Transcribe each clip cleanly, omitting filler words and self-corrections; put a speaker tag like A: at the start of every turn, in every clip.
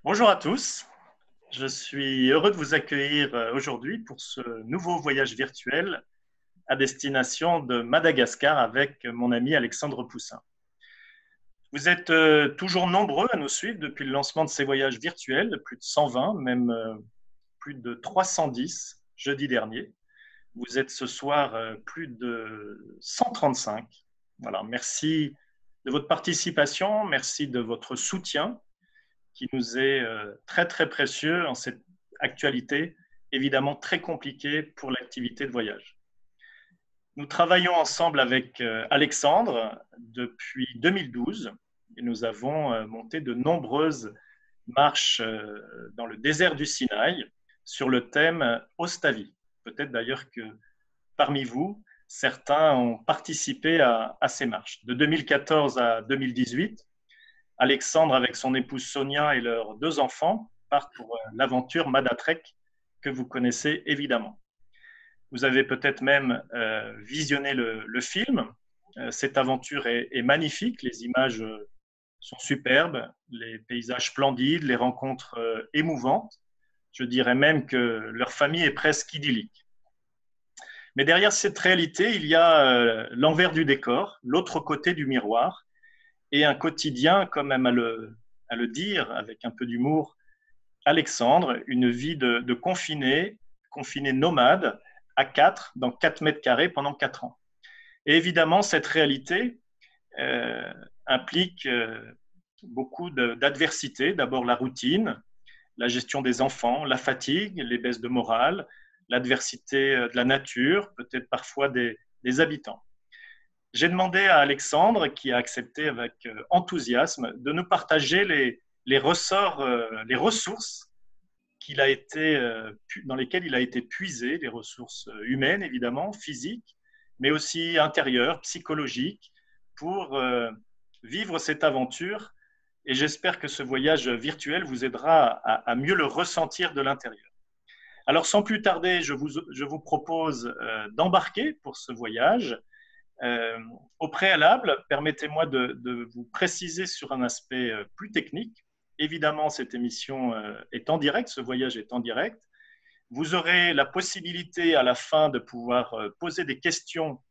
A: Bonjour à tous, je suis heureux de vous accueillir aujourd'hui pour ce nouveau voyage virtuel à destination de Madagascar avec mon ami Alexandre Poussin. Vous êtes toujours nombreux à nous suivre depuis le lancement de ces voyages virtuels, plus de 120, même plus de 310 jeudi dernier. Vous êtes ce soir plus de 135. Voilà, merci de votre participation, merci de votre soutien qui nous est très très précieux en cette actualité évidemment très compliquée pour l'activité de voyage. Nous travaillons ensemble avec Alexandre depuis 2012 et nous avons monté de nombreuses marches dans le désert du Sinaï sur le thème Ostavi. Peut-être d'ailleurs que parmi vous, certains ont participé à ces marches. De 2014 à 2018, Alexandre, avec son épouse Sonia et leurs 2 enfants, partent pour l'aventure Madatrek que vous connaissez évidemment. Vous avez peut-être même visionné le film. Cette aventure est magnifique, les images sont superbes, les paysages splendides, les rencontres émouvantes. Je dirais même que leur famille est presque idyllique. Mais derrière cette réalité, il y a l'envers du décor, l'autre côté du miroir, et un quotidien, quand même à le dire avec un peu d'humour, Alexandre, une vie de confiné nomade, à 4, dans 4 mètres carrés pendant 4 ans. Et évidemment, cette réalité implique beaucoup d'adversité. D'abord la routine, la gestion des enfants, la fatigue, les baisses de morale, l'adversité de la nature, peut-être parfois des habitants. J'ai demandé à Alexandre, qui a accepté avec enthousiasme, de nous partager les ressorts, les ressources dans lesquelles il a été puisé, les ressources humaines évidemment, physiques, mais aussi intérieures, psychologiques, pour vivre cette aventure. Et j'espère que ce voyage virtuel vous aidera à mieux le ressentir de l'intérieur. Alors sans plus tarder, je vous propose d'embarquer pour ce voyage. Au préalable, permettez-moi de vous préciser sur un aspect plus technique. Évidemment, cette émission est en direct, ce voyage est en direct. Vous aurez la possibilité à la fin de pouvoir poser des questions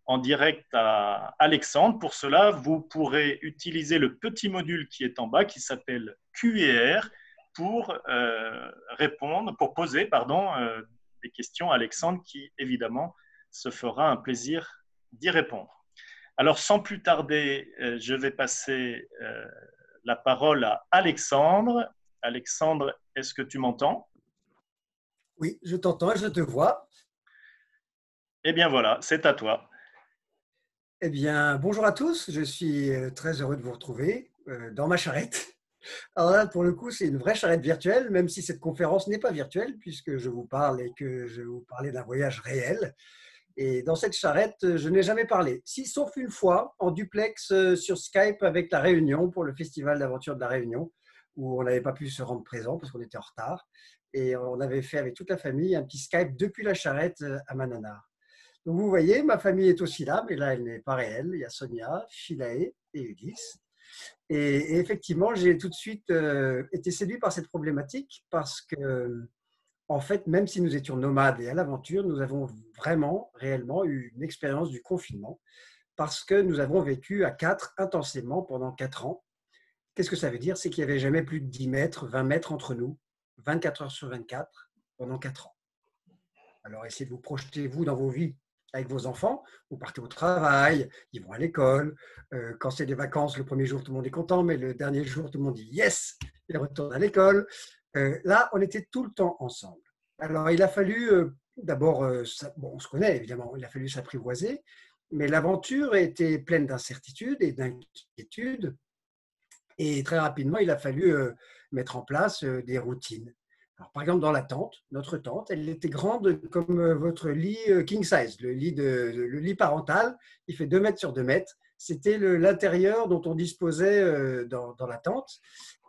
A: en direct à Alexandre. Pour cela, vous pourrez utiliser le petit module qui est en bas, qui s'appelle Q&R, pour poser des questions à Alexandre, qui évidemment se fera un plaisir d'y répondre. Alors, sans plus tarder, je vais passer la parole à Alexandre. Alexandre, est-ce que tu m'entends?
B: Oui, je t'entends et je te vois.
A: Eh bien voilà, c'est à toi.
B: Eh bien, bonjour à tous. Je suis très heureux de vous retrouver dans ma charrette. Alors là, pour le coup, c'est une vraie charrette virtuelle, même si cette conférence n'est pas virtuelle, puisque je vous parle et que je vais vous parler d'un voyage réel. Et dans cette charrette, je n'ai jamais parlé, si sauf une fois, en duplex sur Skype avec La Réunion, pour le Festival d'aventure de La Réunion, où on n'avait pas pu se rendre présent parce qu'on était en retard. Et on avait fait avec toute la famille un petit Skype depuis la charrette à Mananaar. Donc vous voyez, ma famille est aussi là, mais là, elle n'est pas réelle. Il y a Sonia, Philae et Ulysse. Et effectivement, j'ai tout de suite été séduit par cette problématique parce que, en fait, même si nous étions nomades et à l'aventure, nous avons vraiment, réellement eu une expérience du confinement parce que nous avons vécu à 4 intensément pendant 4 ans. Qu'est-ce que ça veut dire? C'est qu'il n'y avait jamais plus de 10 mètres, 20 mètres entre nous, 24 heures sur 24, pendant 4 ans. Alors, essayez de vous projeter, vous, dans vos vies avec vos enfants. Vous partez au travail, ils vont à l'école. Quand c'est des vacances, le premier jour, tout le monde est content, mais le dernier jour, tout le monde dit « yes », ils retournent à l'école. Là, on était tout le temps ensemble. Alors, il a fallu, d'abord, bon, on se connaît évidemment, il a fallu s'apprivoiser, mais l'aventure était pleine d'incertitudes et d'inquiétudes. Et très rapidement, il a fallu mettre en place des routines. Alors, par exemple, dans la tente, notre tente, elle était grande comme votre lit king size, le lit parental. Il fait 2 mètres sur 2 mètres. C'était l'intérieur dont on disposait dans la tente.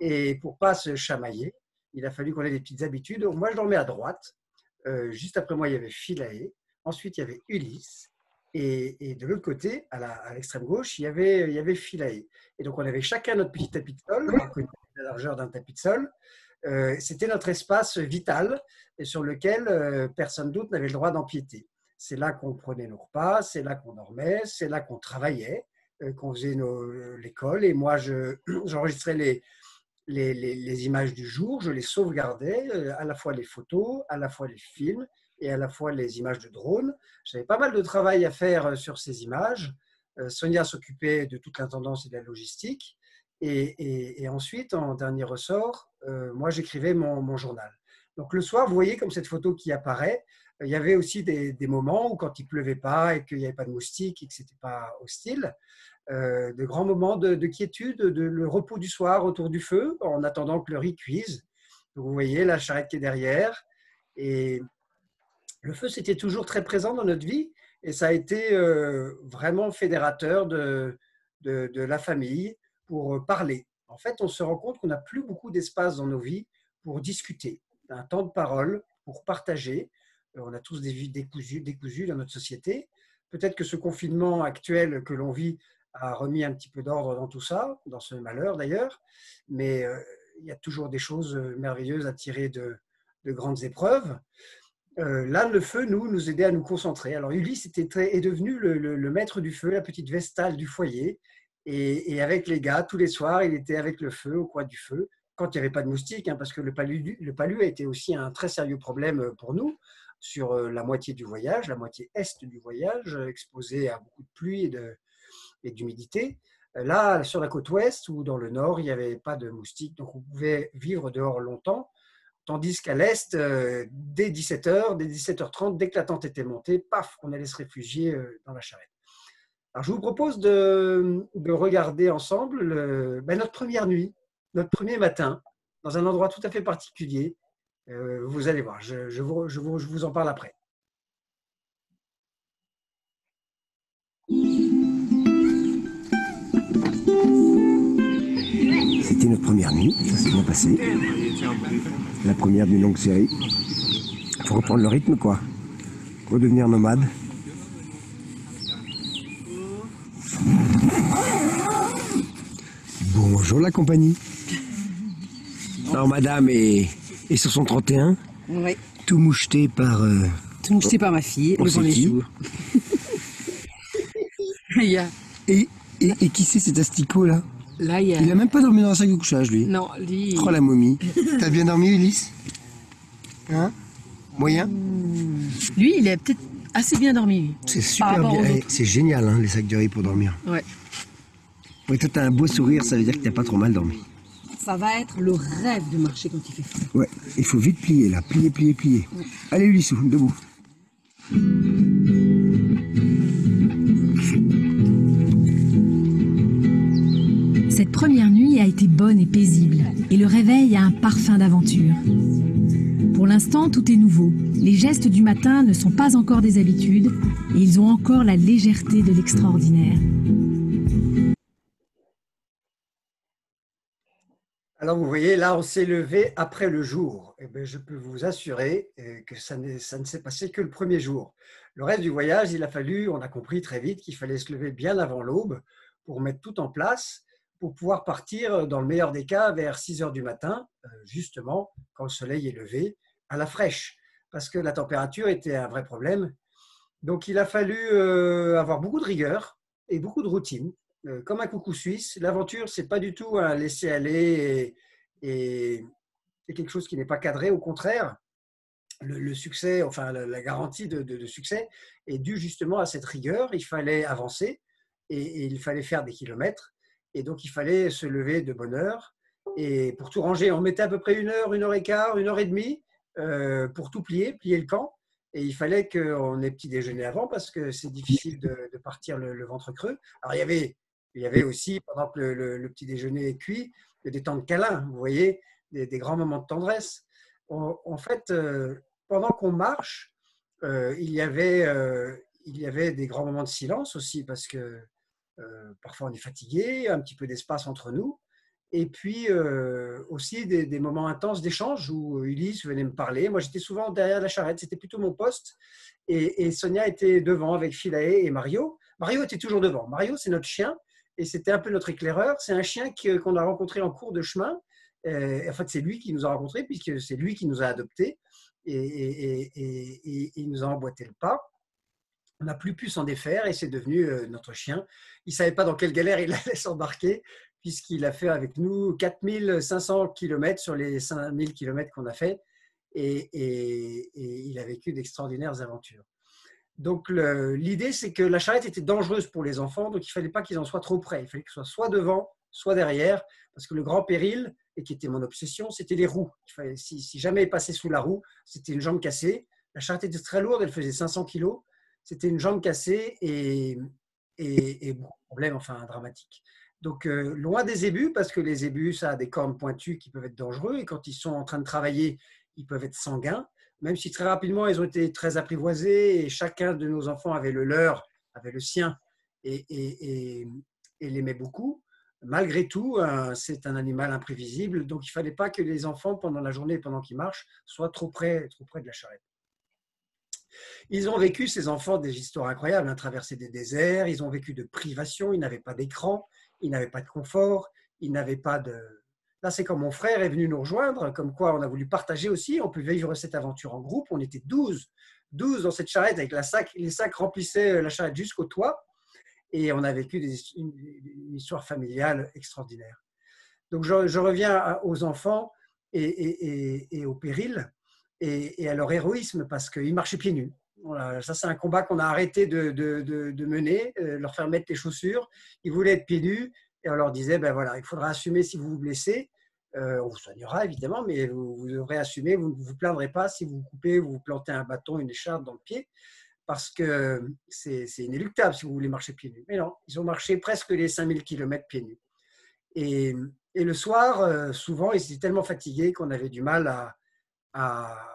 B: Et pour ne pas se chamailler, il a fallu qu'on ait des petites habitudes. Donc, moi, je dormais à droite. Juste après moi, il y avait Philae. Ensuite, il y avait Ulysse. Et de l'autre côté, à l'extrême gauche, il y avait Philae. Et donc, on avait chacun notre petit tapis de sol, à côté de la largeur d'un tapis de sol. C'était notre espace vital sur lequel personne d'autre n'avait le droit d'empiéter. C'est là qu'on prenait nos repas, c'est là qu'on dormait, c'est là qu'on travaillait, qu'on faisait l'école. Et moi, j'enregistrais les images du jour, je les sauvegardais, à la fois les photos, à la fois les films et à la fois les images de drone. J'avais pas mal de travail à faire sur ces images. Sonia s'occupait de toute l'intendance et de la logistique. Et ensuite, en dernier ressort, moi, j'écrivais mon journal. Donc le soir, vous voyez comme cette photo qui apparaît, il y avait aussi des moments où quand il pleuvait pas et qu'il n'y avait pas de moustiques et que c'était pas hostile, de grands moments de quiétude, le repos du soir autour du feu, en attendant que le riz cuise. Donc, vous voyez la charrette qui est derrière. Et le feu, c'était toujours très présent dans notre vie. Et ça a été vraiment fédérateur de la famille pour parler. En fait, on se rend compte qu'on n'a plus beaucoup d'espace dans nos vies pour discuter, un temps de parole pour partager. On a tous des vies décousues dans notre société. Peut-être que ce confinement actuel que l'on vit a remis un petit peu d'ordre dans tout ça, dans ce malheur d'ailleurs, mais il y a toujours des choses merveilleuses à tirer de grandes épreuves. Là, le feu, nous aidait à nous concentrer. Alors, Ulysse est devenu le maître du feu, la petite vestale du foyer. Et avec les gars, tous les soirs, il était avec le feu, au coin du feu, quand il n'y avait pas de moustiques, hein, parce que le palu a été aussi un très sérieux problème pour nous sur la moitié du voyage, la moitié est du voyage, exposé à beaucoup de pluie et d'humidité. Là, sur la côte ouest ou dans le nord, il n'y avait pas de moustiques, donc on pouvait vivre dehors longtemps. Tandis qu'à l'Est, dès 17h, dès 17h30, dès que la tente était montée, paf, on allait se réfugier dans la charrette. Alors, je vous propose de regarder ensemble notre première nuit, notre premier matin, dans un endroit tout à fait particulier. Vous allez voir, je vous en parle après.
C: C'était notre première nuit, ça s'est bien passé. La première d'une longue série. Il faut reprendre le rythme, quoi. Redevenir nomade. Bonjour la compagnie. Alors madame est sur son 31.
D: Oui.
C: Tout moucheté par...
D: Tout moucheté par ma fille, le premier jour.
C: Et qui c'est cet asticot là?
D: Là, il
C: a même pas dormi dans un sac de couchage, lui.
D: Non, lui...
C: Oh, la momie. T'as bien dormi, Ulysse? Hein? Moyen?
D: Lui, il a peut-être assez bien dormi, lui.
C: C'est super bien. C'est génial, hein, les sacs de riz pour dormir.
D: Ouais.
C: Et toi, t'as un beau sourire, ça veut dire que t'as pas trop mal dormi.
D: Ça va être le rêve de marcher quand il fait froid.
C: Ouais, il faut vite plier, là. Plier, plier, plier. Ouais. Allez, Ulysse, debout.
E: Cette première nuit a été bonne et paisible, et le réveil a un parfum d'aventure. Pour l'instant, tout est nouveau. Les gestes du matin ne sont pas encore des habitudes, et ils ont encore la légèreté de l'extraordinaire.
B: Alors, vous voyez, là, on s'est levé après le jour. Eh bien, je peux vous assurer que ça ne s'est passé que le premier jour. Le reste du voyage, on a compris très vite qu'il fallait se lever bien avant l'aube pour mettre tout en place, pour pouvoir partir, dans le meilleur des cas, vers 6 heures du matin, justement, quand le soleil est levé, à la fraîche, parce que la température était un vrai problème. Donc, il a fallu avoir beaucoup de rigueur et beaucoup de routine. Comme un coucou suisse, l'aventure, ce n'est pas du tout un laisser-aller et quelque chose qui n'est pas cadré. Au contraire, le succès, enfin la garantie de succès est due justement à cette rigueur. Il fallait avancer et il fallait faire des kilomètres. Et donc, il fallait se lever de bonne heure. Et pour tout ranger, on mettait à peu près 1 heure et quart, 1 heure et demie pour tout plier le camp. Et il fallait qu'on ait petit déjeuner avant parce que c'est difficile de partir le ventre creux. Alors, il y avait aussi, pendant que le petit déjeuner est cuit, des temps de câlin, vous voyez, des grands moments de tendresse. En fait, pendant qu'on marche, il y avait des grands moments de silence aussi parce que parfois on est fatigué, un petit peu d'espace entre nous. Et puis aussi des moments intenses d'échange où Ulysse venait me parler. Moi, j'étais souvent derrière la charrette, c'était plutôt mon poste. Et Sonia était devant avec Philae et Mario. Mario était toujours devant. Mario, c'est notre chien et c'était un peu notre éclaireur. C'est un chien qu'on a rencontré en cours de chemin. En fait, c'est lui qui nous a rencontrés puisque c'est lui qui nous a adoptés et il nous a emboîté le pas. On n'a plus pu s'en défaire et c'est devenu notre chien. Il ne savait pas dans quelle galère il allait s'embarquer puisqu'il a fait avec nous 4500 km sur les 5000 km qu'on a fait et il a vécu d'extraordinaires aventures. Donc l'idée, c'est que la charrette était dangereuse pour les enfants, donc il ne fallait pas qu'ils en soient trop près. Il fallait qu'ils soient soit devant, soit derrière, parce que le grand péril, et qui était mon obsession, c'était les roues. Si jamais il passait sous la roue, c'était une jambe cassée. La charrette était très lourde, elle faisait 500 kilos. C'était une jambe cassée et beaucoup de problèmes, enfin dramatiques. Donc loin des zébus, parce que les zébus, ça a des cornes pointues qui peuvent être dangereux, et quand ils sont en train de travailler, ils peuvent être sanguins, même si très rapidement, ils ont été très apprivoisés, et chacun de nos enfants avait le leur, avait le sien, et l'aimait beaucoup. Malgré tout, c'est un animal imprévisible, donc il ne fallait pas que les enfants, pendant la journée, pendant qu'ils marchent, soient trop près de la charrette. Ils ont vécu, ces enfants, des histoires incroyables, traverser des déserts, ils ont vécu de privations, ils n'avaient pas d'écran, ils n'avaient pas de confort, ils n'avaient pas de... Là, c'est quand mon frère est venu nous rejoindre, comme quoi on a voulu partager aussi, on peut vivre cette aventure en groupe, on était 12 dans cette charrette, avec les sacs remplissaient la charrette jusqu'au toit, et on a vécu une histoire familiale extraordinaire. Donc, je reviens aux enfants et au péril, et à leur héroïsme parce qu'ils marchaient pieds nus. Voilà, ça, c'est un combat qu'on a arrêté de mener, leur faire mettre les chaussures. Ils voulaient être pieds nus et on leur disait, ben voilà, il faudra assumer si vous vous blessez. On vous soignera évidemment, mais vous devrez assumer, vous ne vous plaindrez pas si vous vous coupez, vous vous plantez un bâton, une écharpe dans le pied, parce que c'est inéluctable si vous voulez marcher pieds nus. Mais non, ils ont marché presque les 5000 km pieds nus. Et le soir, souvent, ils étaient tellement fatigués qu'on avait du mal à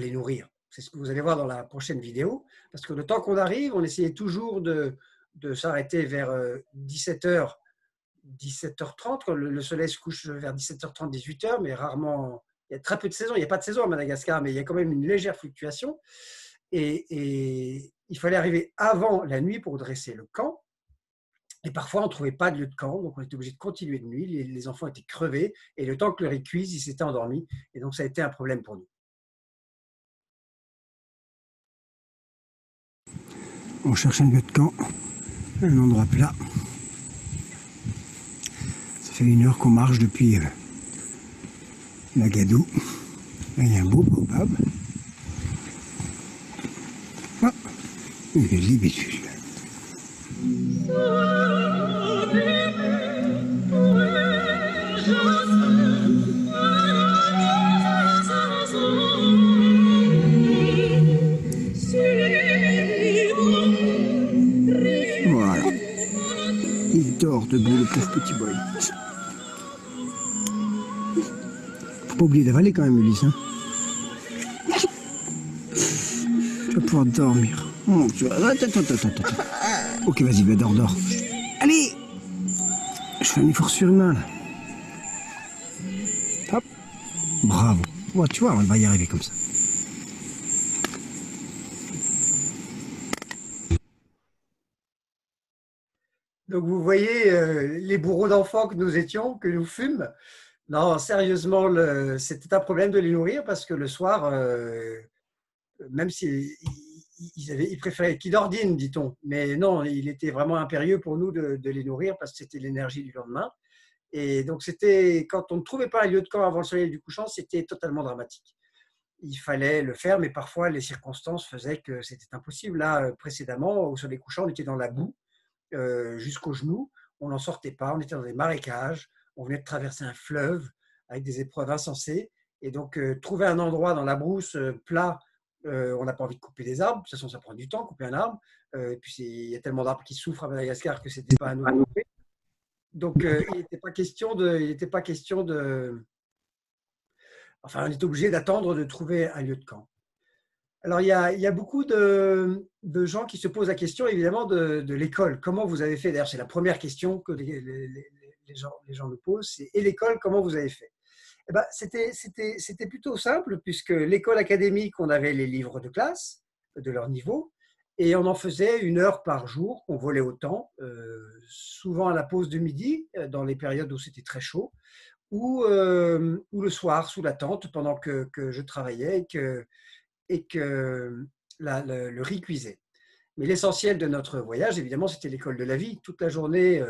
B: les nourrir. C'est ce que vous allez voir dans la prochaine vidéo, parce que le temps qu'on arrive, on essayait toujours de s'arrêter vers 17h, 17h30, quand le soleil se couche vers 17h30, 18h, mais rarement, il y a très peu de saisons, il n'y a pas de saison à Madagascar, mais il y a quand même une légère fluctuation, et il fallait arriver avant la nuit pour dresser le camp, et parfois on ne trouvait pas de lieu de camp, donc on était obligé de continuer de nuit, les enfants étaient crevés, et le temps que le riz cuise, ils s'étaient endormis, et donc ça a été un problème pour nous.
C: On cherche un lieu de camp, un endroit plat. Ça fait 1 heure qu'on marche depuis la Gadoue. Là, il y a un beau baobab. Ah, il est libétude. Voilà. Il dort debout, le pauvre petit boy. Faut pas oublier d'avaler quand même, Ulysse. Hein. Tu vas pouvoir dormir. Oh, attends. Ok, vas-y, bah, dors. Allez. Je fais un effort surhumain, là. Hop. Bravo. Ouais, tu vois, on va y arriver comme ça.
B: Donc, vous voyez les bourreaux d'enfants que nous étions, que nous fûmes. Non, sérieusement, c'était un problème de les nourrir parce que le soir, même s'ils ils préféraient qu'ils ordinent, dit-on. Mais non, il était vraiment impérieux pour nous de les nourrir parce que c'était l'énergie du lendemain. Et donc, quand on ne trouvait pas un lieu de camp avant le soleil du couchant, c'était totalement dramatique. Il fallait le faire, mais parfois les circonstances faisaient que c'était impossible. Là, précédemment, au soleil couchant, on était dans la boue jusqu'aux genoux. On n'en sortait pas. On était dans des marécages. On venait de traverser un fleuve avec des épreuves insensées. Et donc, trouver un endroit dans la brousse plat, on n'a pas envie de couper des arbres. De toute façon, ça prend du temps, couper un arbre. Et puis, il y a tellement d'arbres qui souffrent à Madagascar que ce n'était pas à nous de couper. Donc, il n'était pas question de. Enfin, on est obligé d'attendre de trouver un lieu de camp. Alors, il y a beaucoup de gens qui se posent la question, évidemment, de l'école. Comment vous avez fait? D'ailleurs, c'est la première question que les gens nous posent. C'est, et l'école, comment vous avez fait? Eh ben, c'était plutôt simple, puisque l'école académique, on avait les livres de classe de leur niveau, et on en faisait 1 heure par jour, qu'on volait au temps, souvent à la pause de midi, dans les périodes où c'était très chaud, ou le soir, sous la tente, pendant que je travaillais et que le riz cuisait. Mais l'essentiel de notre voyage, évidemment, c'était l'école de la vie. Toute la journée,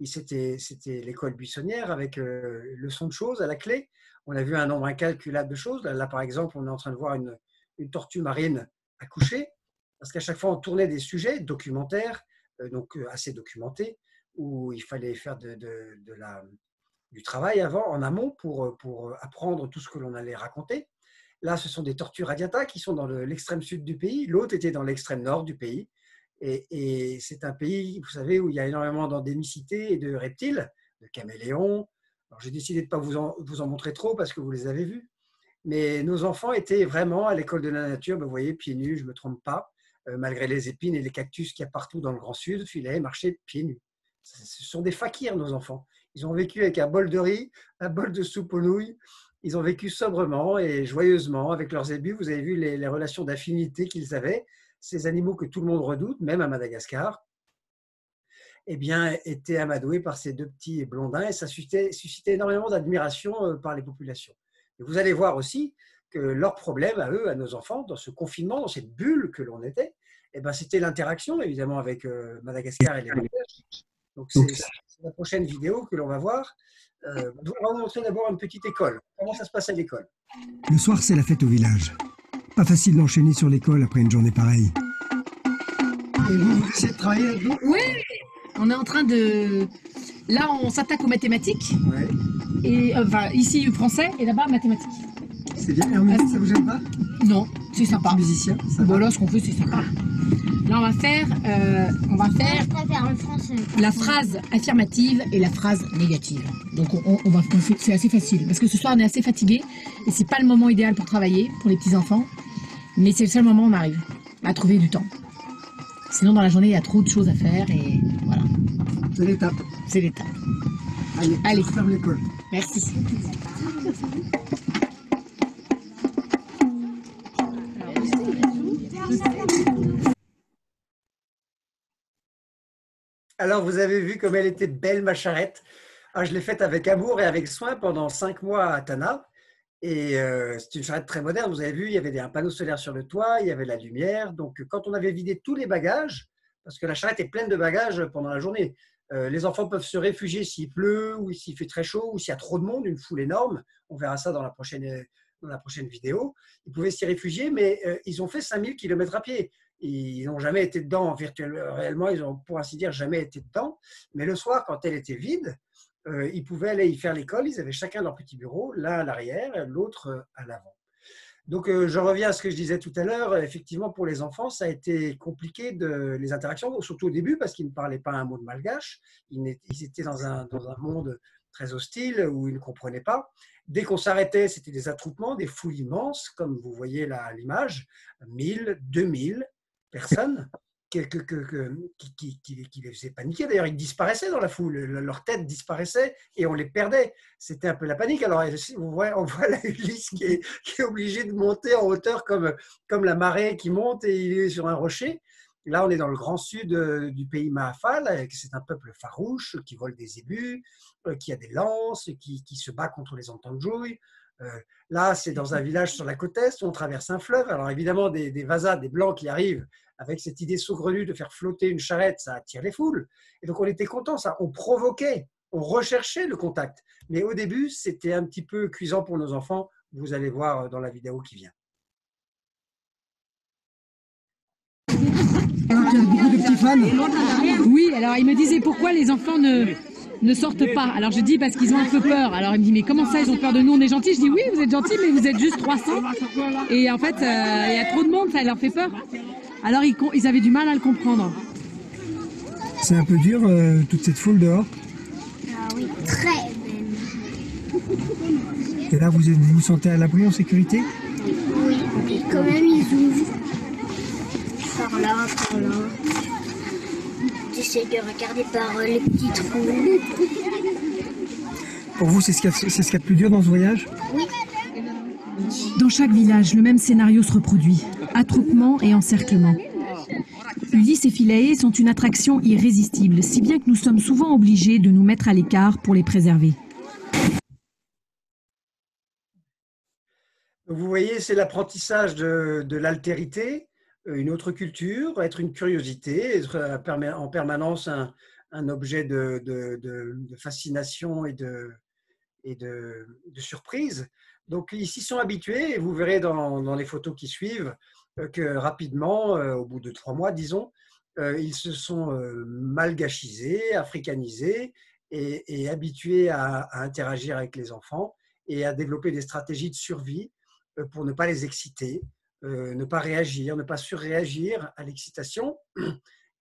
B: c'était l'école buissonnière avec leçon de choses à la clé. On a vu un nombre incalculable de choses. Là, par exemple, on est en train de voir une tortue marine accoucher, parce qu'à chaque fois, on tournait des sujets documentaires, donc assez documentés, où il fallait faire du travail en amont pour apprendre tout ce que l'on allait raconter. Là, ce sont des tortues radiata qui sont dans l'extrême sud du pays. L'autre était dans l'extrême nord du pays. Et c'est un pays, vous savez, où il y a énormément d'endémicité et de reptiles, de caméléons. Alors, j'ai décidé de ne pas vous en montrer trop parce que vous les avez vus. Mais nos enfants étaient vraiment à l'école de la nature, vous voyez, pieds nus, je ne me trompe pas, malgré les épines et les cactus qu'il y a partout dans le Grand Sud, il fallait marcher pieds nus. Ce sont des fakirs, nos enfants. Ils ont vécu avec un bol de riz, un bol de soupe aux nouilles. Ils ont vécu sobrement et joyeusement avec leurs ébus. Vous avez vu les relations d'affinité qu'ils avaient. Ces animaux que tout le monde redoute, même à Madagascar, eh bien, étaient amadoués par ces 2 petits blondins et ça suscitait énormément d'admiration par les populations. Et vous allez voir aussi que leur problème à eux, à nos enfants, dans ce confinement, dans cette bulle que l'on était, eh ben, c'était l'interaction évidemment avec Madagascar et les voyages. Donc, c'est la prochaine vidéo que l'on va voir. On va vous montrer d'abord une petite école. Comment ça se passe à l'école?
C: Le soir, c'est la fête au village. Pas facile d'enchaîner sur l'école après une journée pareille.
B: Et vous essayez de travailler avec nous?
D: Oui, on est en train de... Là, on s'attaque aux mathématiques.
B: Ouais.
D: Et, enfin, ici, français, et là-bas, mathématiques.
B: C'est bien. Et en musique, ça vous gêne pas?
D: Non, c'est sympa.
B: Musicien, ça
D: Bon,
B: va.
D: là, ce qu'on fait, c'est sympa. Là, on va faire la phrase affirmative et la phrase négative. Donc, c'est assez facile. Parce que ce soir, on est assez fatigué et c'est pas le moment idéal pour travailler, pour les petits-enfants. Mais c'est le seul moment où on arrive à trouver du temps. Sinon, dans la journée, il y a trop de choses à faire et voilà.
B: C'est l'étape.
D: C'est l'étape.
B: Allez, on ferme l'école.
D: Merci.
B: Alors, vous avez vu comme elle était belle, ma charrette. Ah, je l'ai faite avec amour et avec soin pendant 5 mois à Tana. Et c'est une charrette très moderne. Vous avez vu, il y avait un panneau solaire sur le toit, il y avait la lumière. Donc, quand on avait vidé tous les bagages, parce que la charrette est pleine de bagages pendant la journée, les enfants peuvent se réfugier s'il pleut ou s'il fait très chaud ou s'il y a trop de monde, une foule énorme. On verra ça dans la prochaine vidéo. Ils pouvaient s'y réfugier, mais ils ont fait 5000 km à pied. Ils n'ont jamais été dedans réellement, ils n'ont pour ainsi dire jamais été dedans. Mais le soir, quand elle était vide, ils pouvaient aller y faire l'école. Ils avaient chacun leur petit bureau, l'un à l'arrière, l'autre à l'avant. Donc, je reviens à ce que je disais tout à l'heure. Effectivement, pour les enfants, ça a été compliqué les interactions, surtout au début, parce qu'ils ne parlaient pas un mot de malgache. Ils étaient dans un monde très hostile où ils ne comprenaient pas. Dès qu'on s'arrêtait, c'était des attroupements, des foules immenses, comme vous voyez là à l'image, 1000, 2000 personnes qui les faisaient paniquer. D'ailleurs, ils disparaissaient dans la foule, leur tête disparaissait et on les perdait. C'était un peu la panique. Alors, on voit la Ulysse qui est obligé de monter en hauteur comme la marée qui monte et il est sur un rocher. Là, on est dans le grand sud du pays Mahafal. C'est un peuple farouche qui vole des zébus, qui a des lances, qui se bat contre les Entandjouy. Là, c'est dans un village sur la côte est où on traverse un fleuve. Alors évidemment, des Vasas, des Blancs qui arrivent avec cette idée saugrenue de faire flotter une charrette, ça attire les foules. Et donc on était contents, ça. On provoquait, on recherchait le contact. Mais au début, c'était un petit peu cuisant pour nos enfants. Vous allez voir dans la vidéo qui vient.
C: Il y a beaucoup de petits fans.
E: Oui, alors il me disait pourquoi les enfants ne sortent pas. Alors je dis parce qu'ils ont un peu peur. Alors il me dit mais comment ça ils ont peur de nous, on est gentils? Je dis oui vous êtes gentils mais vous êtes juste 300 et en fait il y a trop de monde, ça leur fait peur. Alors ils avaient du mal à le comprendre.
C: C'est un peu dur, toute cette foule dehors.
F: Ah oui, très même.
C: Et là, vous vous sentez à l'abri, en sécurité?
F: Oui, et quand même ils ouvrent. Par là, par là. J'essaie de regarder par les petits trous.
C: Pour vous, c'est ce qu'il y a de plus dur dans ce voyage?
F: Oui.
E: Dans chaque village, le même scénario se reproduit. Attroupement et encerclement. Ulysse et Philae sont une attraction irrésistible, si bien que nous sommes souvent obligés de nous mettre à l'écart pour les préserver.
B: Vous voyez, c'est l'apprentissage de l'altérité, une autre culture, être une curiosité, être en permanence un objet de fascination et de surprise. Donc, ils s'y sont habitués et vous verrez dans les photos qui suivent que rapidement, au bout de 3 mois, disons, ils se sont malgachisés, africanisés et habitués à interagir avec les enfants et à développer des stratégies de survie pour ne pas les exciter, ne pas réagir, ne pas surréagir à l'excitation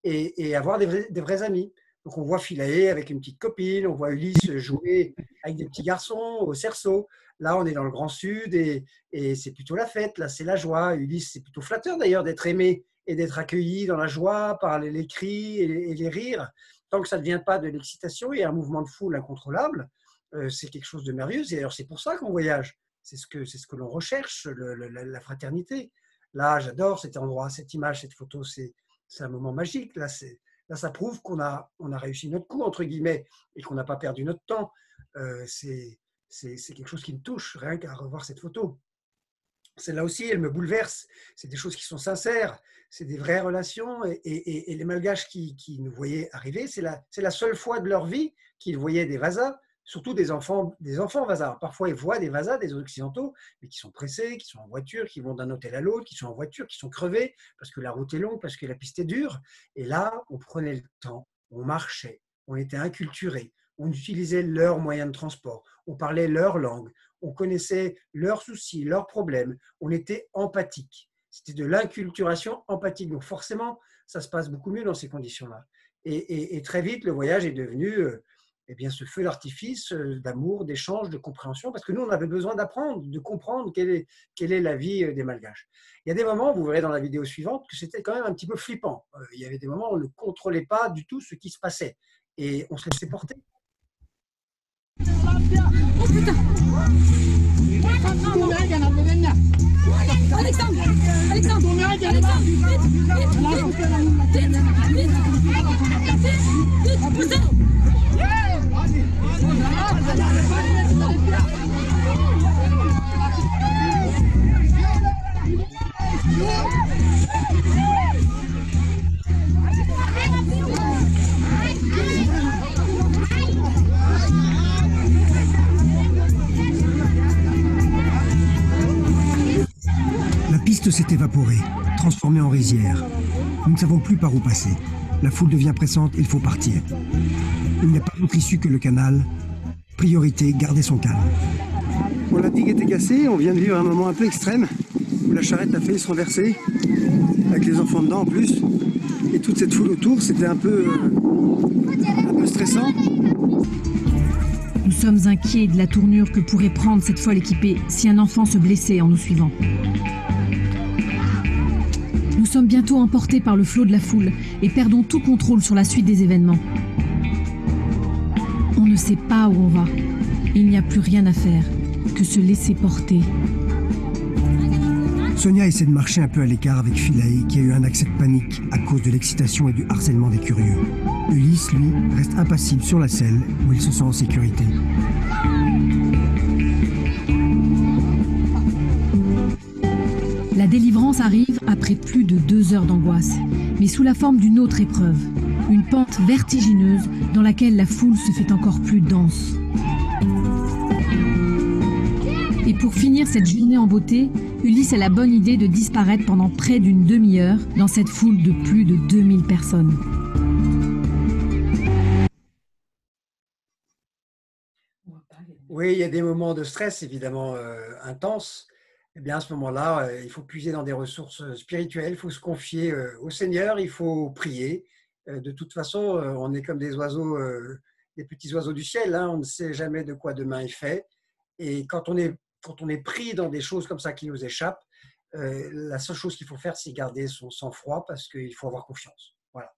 B: et avoir des vrais amis. Donc on voit Philae avec une petite copine, on voit Ulysse jouer avec des petits garçons au cerceau. Là, on est dans le Grand Sud et c'est plutôt la fête, là c'est la joie. Ulysse, c'est plutôt flatteur d'ailleurs d'être aimé et d'être accueilli dans la joie par les cris et les rires. Tant que ça ne devient pas de l'excitation et un mouvement de foule incontrôlable, c'est quelque chose de merveilleux. Et d'ailleurs, c'est pour ça qu'on voyage. C'est ce que l'on recherche, la fraternité. Là, j'adore cet endroit, cette image, cette photo. C'est un moment magique. Là, ça prouve qu'on a réussi notre coup, entre guillemets, et qu'on n'a pas perdu notre temps. C'est quelque chose qui me touche, rien qu'à revoir cette photo. Celle-là aussi, elle me bouleverse. C'est des choses qui sont sincères, c'est des vraies relations. Et les Malgaches qui nous voyaient arriver, c'est la seule fois de leur vie qu'ils voyaient des Vasas, surtout des enfants Vasas. Parfois, ils voient des Vasas, des Occidentaux, mais qui sont pressés, qui sont en voiture, qui vont d'un hôtel à l'autre, qui sont en voiture, qui sont crevés, parce que la route est longue, parce que la piste est dure. Et là, on prenait le temps, on marchait, on était inculturés, on utilisait leurs moyens de transport, on parlait leur langue, on connaissait leurs soucis, leurs problèmes, on était empathique. C'était de l'inculturation empathique. Donc forcément, ça se passe beaucoup mieux dans ces conditions-là. Et très vite, le voyage est devenu ce feu d'artifice d'amour, d'échange, de compréhension, parce que nous, on avait besoin d'apprendre, de comprendre quelle est la vie des Malgaches. Il y a des moments, vous verrez dans la vidéo suivante, que c'était quand même un petit peu flippant. Il y avait des moments où on ne contrôlait pas du tout ce qui se passait. Et on se laissait porter.
E: Oh putain! Alexandre!
C: La piste s'est évaporée, transformée en rizière. Nous ne savons plus par où passer. La foule devient pressante, il faut partir. Il n'y a pas d'autre issue que le canal. Priorité, garder son calme. Bon, la digue était cassée, on vient de vivre un moment un peu extrême, où la charrette a failli se renverser, avec les enfants dedans en plus. Et toute cette foule autour, c'était un peu stressant.
E: Nous sommes inquiets de la tournure que pourrait prendre cette folle équipée si un enfant se blessait en nous suivant. Nous sommes bientôt emportés par le flot de la foule et perdons tout contrôle sur la suite des événements. On ne sait pas où on va. Il n'y a plus rien à faire que se laisser porter.
C: Sonia essaie de marcher un peu à l'écart avec Philae, qui a eu un accès de panique à cause de l'excitation et du harcèlement des curieux. Ulysse, lui, reste impassible sur la selle, où il se sent en sécurité.
E: La délivrance arrive après plus de 2 heures d'angoisse, mais sous la forme d'une autre épreuve. Une pente vertigineuse dans laquelle la foule se fait encore plus dense. Et pour finir cette journée en beauté, Ulysse a la bonne idée de disparaître pendant près d'une demi-heure dans cette foule de plus de 2000 personnes.
B: Oui, il y a des moments de stress évidemment intenses. Eh bien, à ce moment-là, il faut puiser dans des ressources spirituelles, il faut se confier au Seigneur, il faut prier. De toute façon, on est comme des oiseaux, des petits oiseaux du ciel, hein, on ne sait jamais de quoi demain est fait. Et quand on est pris dans des choses comme ça qui nous échappent, la seule chose qu'il faut faire, c'est garder son sang-froid parce qu'il faut avoir confiance. Voilà.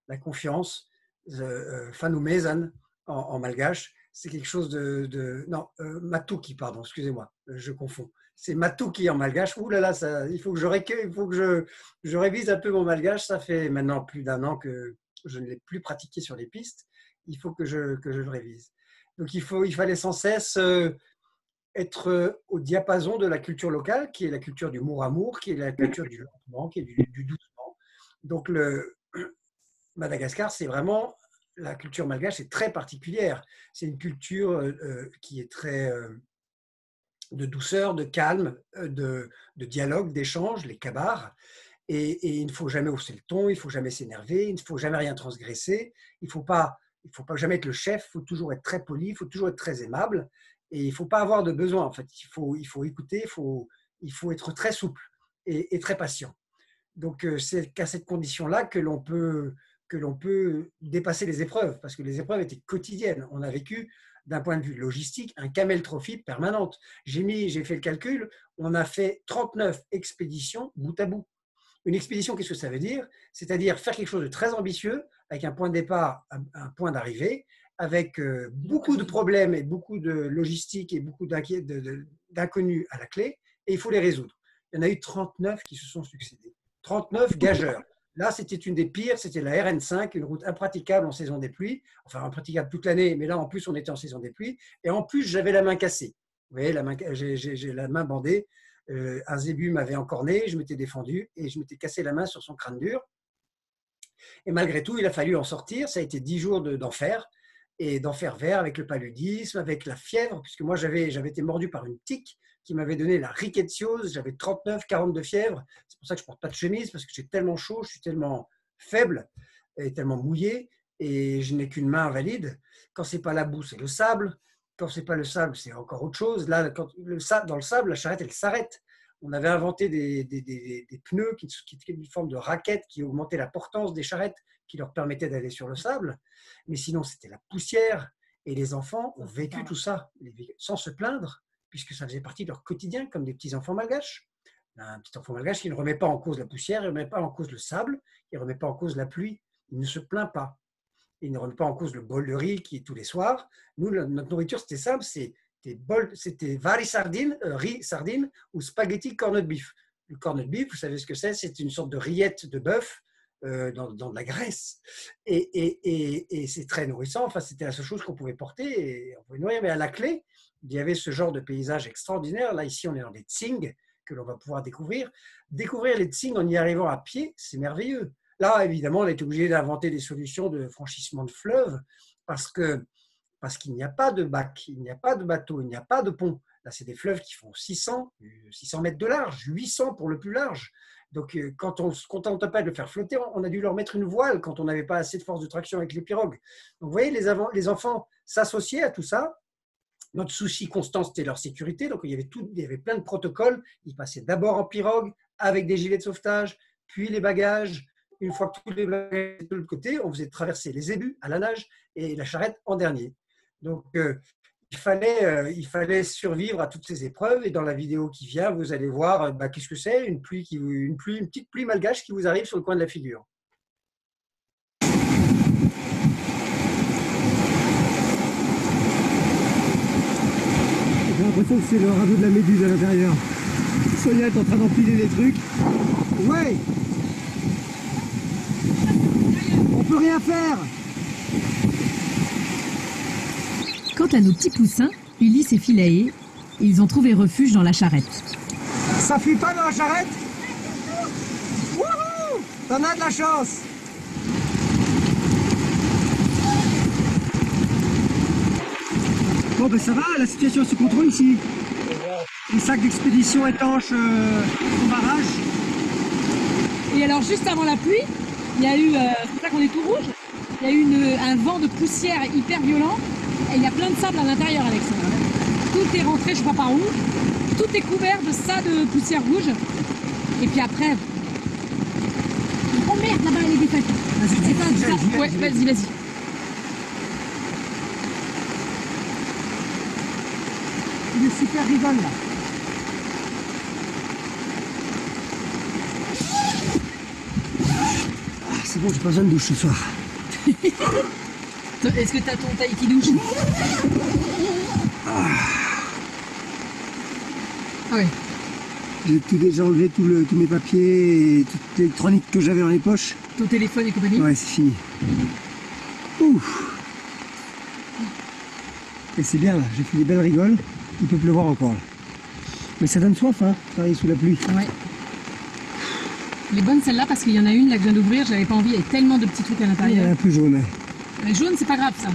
B: La confiance, Fanumezan en malgache, c'est quelque chose non, Matuki, pardon, excusez-moi, je confonds. C'est Matuki en malgache. Ouh là là, il faut que je révise un peu mon malgache. Ça fait maintenant plus d'1 an que je ne l'ai plus pratiqué sur les pistes. Il faut que je le révise. Donc il fallait sans cesse être au diapason de la culture locale, qui est la culture du mot-amour, qui est la culture du lentement, qui est du doucement. Donc Madagascar, c'est vraiment, la culture malgache est très particulière. C'est une culture qui est très de douceur, de calme, de dialogue, d'échange, les kabars. Et il ne faut jamais hausser le ton, il ne faut jamais s'énerver, il ne faut jamais rien transgresser. Il ne faut pas jamais être le chef, il faut toujours être très poli, il faut toujours être très aimable. Et il ne faut pas avoir de besoin, en fait. Il faut écouter, il faut être très souple et très patient. Donc, c'est qu'à cette condition-là que l'on peut dépasser les épreuves, parce que les épreuves étaient quotidiennes. On a vécu, d'un point de vue logistique, un camel-trophie permanente. J'ai fait le calcul, on a fait 39 expéditions bout à bout. Une expédition, qu'est-ce que ça veut dire? C'est-à-dire faire quelque chose de très ambitieux, avec un point de départ, un point d'arrivée, avec beaucoup de problèmes et beaucoup de logistique et beaucoup d'inconnus à la clé, et il faut les résoudre. Il y en a eu 39 qui se sont succédés. 39 gageurs. Là, c'était une des pires, c'était la RN5, une route impraticable en saison des pluies, enfin impraticable toute l'année, mais là, en plus, on était en saison des pluies, et en plus, j'avais la main cassée. Vous voyez, j'ai la main bandée, un zébu m'avait encorné, je m'étais défendu, et je m'étais cassé la main sur son crâne dur. Et malgré tout, il a fallu en sortir, ça a été 10 jours d'enfer, et d'enfer vert avec le paludisme, avec la fièvre, puisque moi, j'avais été mordu par une tique qui m'avait donné la rickettsiosis, j'avais 39, 40 de fièvre. C'est pour ça que je ne porte pas de chemise, parce que j'ai tellement chaud, je suis tellement faible et tellement mouillé, et je n'ai qu'une main invalide. Quand ce n'est pas la boue, c'est le sable. Quand ce n'est pas le sable, c'est encore autre chose. Là, dans le sable, la charrette, elle s'arrête. On avait inventé des pneus qui étaient une forme de raquette qui augmentait la portance des charrettes, qui leur permettait d'aller sur le sable. Mais sinon, c'était la poussière. Et les enfants ont vécu tout ça sans se plaindre, puisque ça faisait partie de leur quotidien, comme des petits enfants malgaches. Un petit enfant malgache qui ne remet pas en cause la poussière, il ne remet pas en cause le sable, il ne remet pas en cause la pluie, il ne se plaint pas. Il ne remet pas en cause le bol de riz qui est tous les soirs. Nous, notre nourriture, c'était simple, c'était vari sardine, riz sardine ou spaghetti corned beef. Le corned beef, vous savez ce que c'est? C'est une sorte de rillette de bœuf dans de la graisse. Et c'est très nourrissant. Enfin, c'était la seule chose qu'on pouvait porter et on pouvait nourrir. Mais à la clé, il y avait ce genre de paysage extraordinaire. Là, ici, on est dans des tsing que l'on va pouvoir découvrir. Découvrir les tsing en y arrivant à pied, c'est merveilleux. Là, évidemment, on est obligé d'inventer des solutions de franchissement de fleuves parce qu'il n'y a pas de bac, il n'y a pas de bateau, il n'y a pas de pont. Là, c'est des fleuves qui font 600 mètres de large, 800 pour le plus large. Donc, quand on ne se contente pas de le faire flotter, on a dû leur mettre une voile quand on n'avait pas assez de force de traction avec les pirogues. Donc, vous voyez, les enfants s'associaient à tout ça. Notre souci constant, c'était leur sécurité. Donc, il y avait plein de protocoles. Ils passaient d'abord en pirogue avec des gilets de sauvetage, puis les bagages. Une fois que tous les bagages étaient de l'autre côté, on faisait traverser les ébus à la nage et la charrette en dernier. Donc, il fallait survivre à toutes ces épreuves. Et dans la vidéo qui vient, vous allez voir qu'est-ce que c'est, une petite pluie malgache qui vous arrive sur le coin de la figure.
C: J'ai l'impression que c'est le radeau de la Méduse à l'intérieur. Sonia est en train d'empiler les trucs. Ouais. On peut rien faire.
E: Quant à nos petits poussins, Ulysse et Philae, ils ont trouvé refuge dans la charrette.
C: Ça fuit pas dans la charrette? Wouhou! T'en as de la chance! Bon ben ça va, la situation est sous contrôle ici. Les sacs d'expédition étanches au barrage.
D: Et alors, juste avant la pluie, il y a eu, c'est pour ça qu'on est tout rouge, il y a eu un vent de poussière hyper violent et il y a plein de sable à l'intérieur, Alexandre. Tout est rentré, je sais pas par où, tout est couvert de ça, de poussière rouge. Et puis après... Oh merde, là-bas, elle est défaite. C'est pas ça. Ouais, vas-y.
C: Il est super rigole là. Ah, c'est bon, j'ai pas besoin de douche ce soir.
D: Est-ce que t'as ton taille qui douche? Ah ouais.
C: J'ai tout déjà enlevé, tous mes papiers et toute l'électronique que j'avais dans les poches.
D: Ton téléphone et compagnie?
C: Ouais, c'est fini. Ouf. Et c'est bien là, j'ai fait des belles rigoles. Il peut pleuvoir encore là. Mais ça donne soif, hein, travailler sous la pluie.
D: Ouais. Les bonnes celles-là, parce qu'il y en a une là que je viens d'ouvrir, j'avais pas envie, il y avait tellement de petits trucs à
C: Il y en
D: l'intérieur.
C: a plus jaune.
D: Les jaunes, c'est pas grave ça.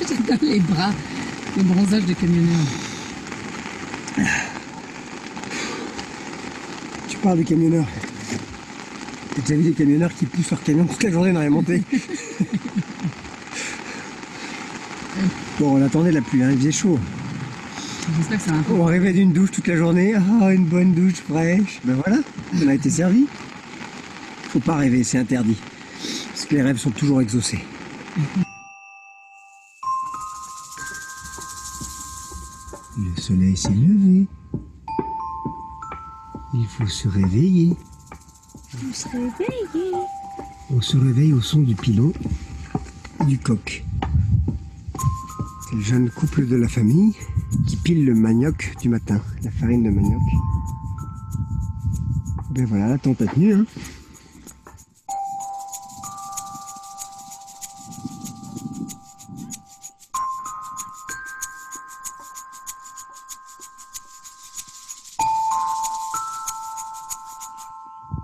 D: J'adore les bras, le bronzage de camionneur.
C: Tu parles de camionneurs. T'as déjà vu des camionneurs qui poussent leur camion toute la journée dans les montées? Bon, on attendait la pluie, hein, il faisait chaud.
D: J'espère que ça va un peu.
C: On rêvait d'une douche toute la journée. Ah, une bonne douche fraîche. Ben voilà, on a été servi. Faut pas rêver, c'est interdit. Parce que les rêves sont toujours exaucés. Le soleil s'est levé. Il faut se réveiller.
F: On se réveille.
C: On se réveille au son du pilon et du coq. C'est le jeune couple de la famille qui pile le manioc du matin, la farine de manioc. Ben voilà, la tente a tenu, hein.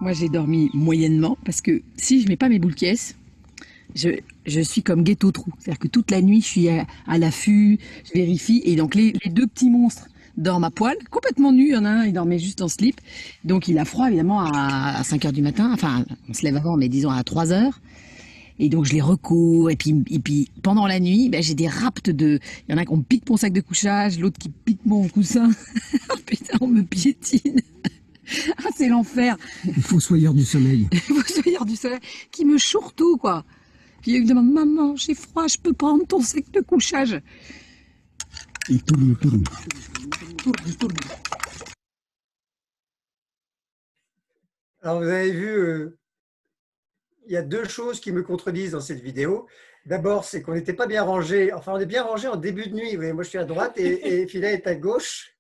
D: Moi, j'ai dormi moyennement parce que si je mets pas mes boules caisses, je suis comme Guet-au-trou. C'est-à-dire que toute la nuit, je suis à l'affût, je vérifie. Et donc, les deux petits monstres dorment à poil, complètement nus. Il y en a un, il dormait juste en slip. Donc, il a froid, évidemment, à 5 h du matin. Enfin, on se lève avant, mais disons à 3 h. Et donc, je les recours. Et puis pendant la nuit, ben, j'ai des raptes de... Il y en a qui me pique mon sac de couchage, l'autre qui pique mon coussin. Oh putain, on me piétine. Ah, c'est l'enfer.
C: Il faut soyeur du sommeil.
D: Il faut soyeur du soleil qui me choure tout, quoi. Puis il me demande, maman, j'ai froid, je peux prendre ton sac de couchage.
C: Il tourne. Alors, vous avez vu, il y a deux choses qui me contredisent dans cette vidéo. D'abord, c'est qu'on n'était pas bien rangé. Enfin, on est bien rangé en début de nuit. Vous voyez, moi, je suis à droite et Philae est à gauche.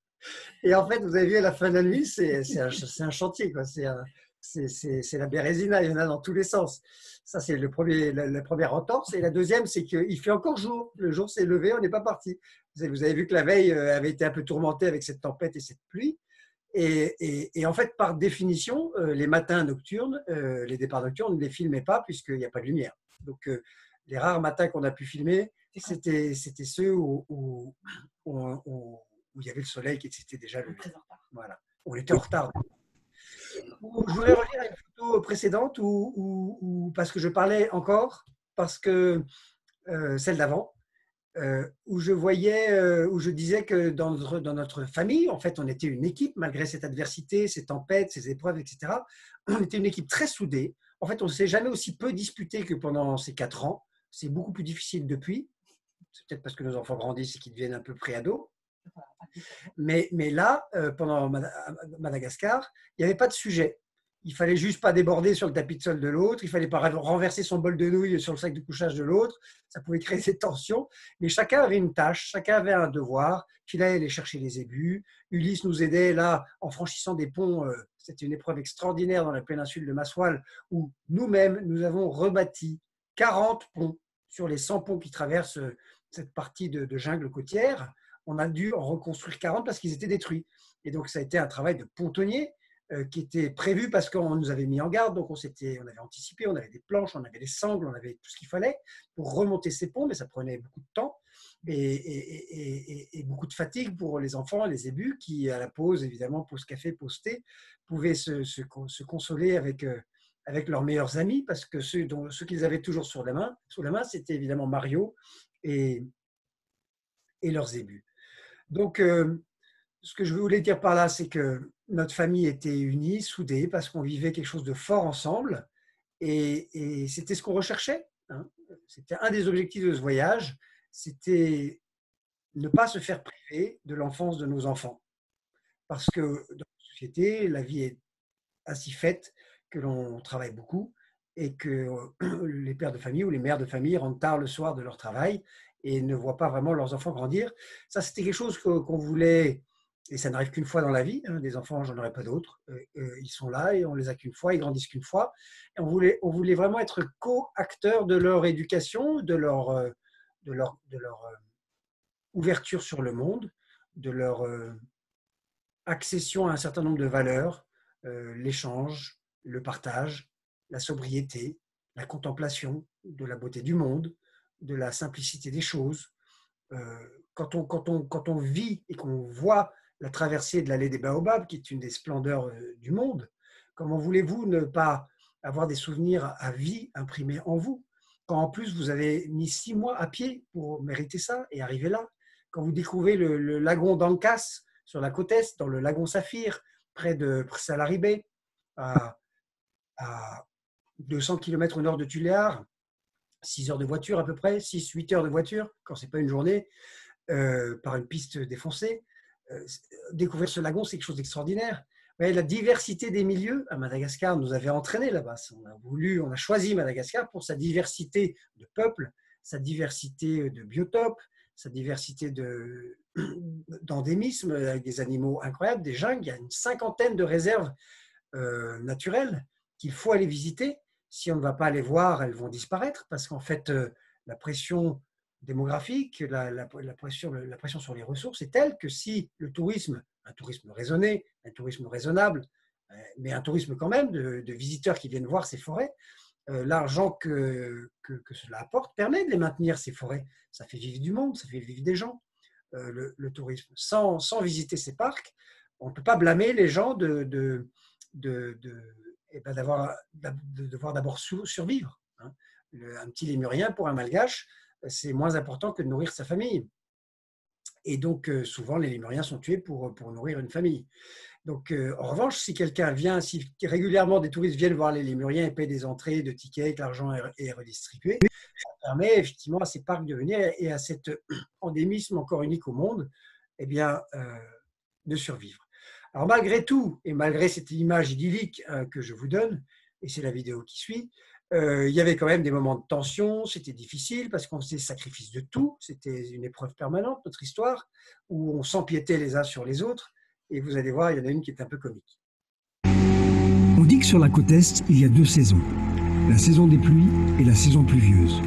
C: Et en fait, vous avez vu, à la fin de la nuit, c'est un chantier, quoi. C'est la Bérésina, il y en a dans tous les sens. Ça, c'est la première entorse. Et la deuxième, c'est qu'il fait encore jour. Le jour s'est levé, on n'est pas parti. Vous avez vu que la veille avait été un peu tourmentée avec cette tempête et cette pluie. Et en fait, par définition, les matins nocturnes, les départs nocturnes, ne les filmez pas puisqu'il n'y a pas de lumière. Donc, les rares matins qu'on a pu filmer, c'était ceux où il y avait le soleil qui s'était déjà levé. Voilà. On était en retard. Je voudrais revenir à une photo précédente parce que je parlais encore, parce que celle d'avant, où je disais que dans notre famille, en fait, on était une équipe, malgré cette adversité, ces tempêtes, ces épreuves, etc. On était une équipe très soudée. En fait, on ne s'est jamais aussi peu disputé que pendant ces 4 ans. C'est beaucoup plus difficile depuis. C'est peut-être parce que nos enfants grandissent et qu'ils deviennent un peu pré-ados. Mais là, pendant Madagascar, il n'y avait pas de sujet.
B: Il fallait juste pas déborder sur le tapis de sol de l'autre. Il fallait pas renverser son bol de nouilles sur le sac de couchage de l'autre. Ça pouvait créer des tensions. Mais chacun avait une tâche, chacun avait un devoir. Philae allait chercher les ébus. Ulysse nous aidait là en franchissant des ponts. C'était une épreuve extraordinaire dans la péninsule de Massoal où nous-mêmes, nous avons rebâti 40 ponts sur les 100 ponts qui traversent cette partie de jungle côtière. On a dû en reconstruire 40 parce qu'ils étaient détruits. Et donc, ça a été un travail de pontonnier qui était prévu parce qu'on nous avait mis en garde. Donc, on avait anticipé, on avait des planches, on avait des sangles, on avait tout ce qu'il fallait pour remonter ces ponts, mais ça prenait beaucoup de temps et beaucoup de fatigue pour les enfants, les ébus qui, à la pause, évidemment, pause café, pause thé, pouvaient se consoler avec leurs meilleurs amis parce que ceux qu'ils avaient toujours sous la main, c'était évidemment Mario et leurs ébus. Donc, ce que je voulais dire par là, c'est que notre famille était unie, soudée, parce qu'on vivait quelque chose de fort ensemble. Et c'était ce qu'on recherchait. Hein. C'était un des objectifs de ce voyage, c'était ne pas se faire priver de l'enfance de nos enfants. Parce que dans la société, la vie est ainsi faite que l'on travaille beaucoup et que les pères de famille ou les mères de famille rentrent tard le soir de leur travail et ne voient pas vraiment leurs enfants grandir. Ça, c'était quelque chose qu'on voulait, et ça n'arrive qu'une fois dans la vie, hein, des enfants, j'en aurais pas d'autres, ils sont là et on les a qu'une fois, ils grandissent qu'une fois. Et on voulait vraiment être co-acteurs de leur éducation, de leur ouverture sur le monde, de leur accession à un certain nombre de valeurs, l'échange, le partage, la sobriété, la contemplation de la beauté du monde, de la simplicité des choses. Quand on vit et qu'on voit la traversée de l'allée des Baobabs, qui est une des splendeurs du monde, comment voulez-vous ne pas avoir des souvenirs à vie imprimés en vous, quand en plus vous avez mis 6 mois à pied pour mériter ça et arriver là, quand vous découvrez le lagon d'Ancas sur la côte est, dans le lagon Saphir, près de Salaribé, à 200 km au nord de Tuléar, 6 heures de voiture à peu près, 6-8 heures de voiture, quand ce n'est pas une journée, par une piste défoncée. Découvrir ce lagon, c'est quelque chose d'extraordinaire. La diversité des milieux à Madagascar nous avait entraînés là-bas. On a choisi Madagascar pour sa diversité de peuples, sa diversité de biotopes, sa diversité d'endémismes avec des animaux incroyables, des jungles. Il y a une 50aine de réserves naturelles qu'il faut aller visiter. Si on ne va pas les voir, elles vont disparaître parce qu'en fait, la pression démographique, la pression sur les ressources est telle que si le tourisme, un tourisme raisonné, un tourisme raisonnable, mais un tourisme quand même de visiteurs qui viennent voir ces forêts, l'argent que cela apporte permet de les maintenir, ces forêts. Ça fait vivre du monde, ça fait vivre des gens, le tourisme. Sans visiter ces parcs, on ne peut pas blâmer les gens de devoir d'abord survivre. Hein. Un petit lémurien pour un malgache, c'est moins important que de nourrir sa famille. Et donc, souvent, les lémuriens sont tués pour nourrir une famille. Donc, en revanche, si quelqu'un vient, si régulièrement des touristes viennent voir les lémuriens et payent des entrées de tickets, que l'argent est redistribué, ça permet effectivement à ces parcs de venir et à cet endémisme encore unique au monde, eh bien, de survivre. Alors, malgré tout, et malgré cette image idyllique que je vous donne, et c'est la vidéo qui suit, il y avait quand même des moments de tension, c'était difficile parce qu'on faisait sacrifice de tout, c'était une épreuve permanente, notre histoire, où on s'empiétait les uns sur les autres, et vous allez voir, il y en a une qui est un peu comique.
C: On dit que sur la côte Est, il y a 2 saisons, la saison des pluies et la saison pluvieuse.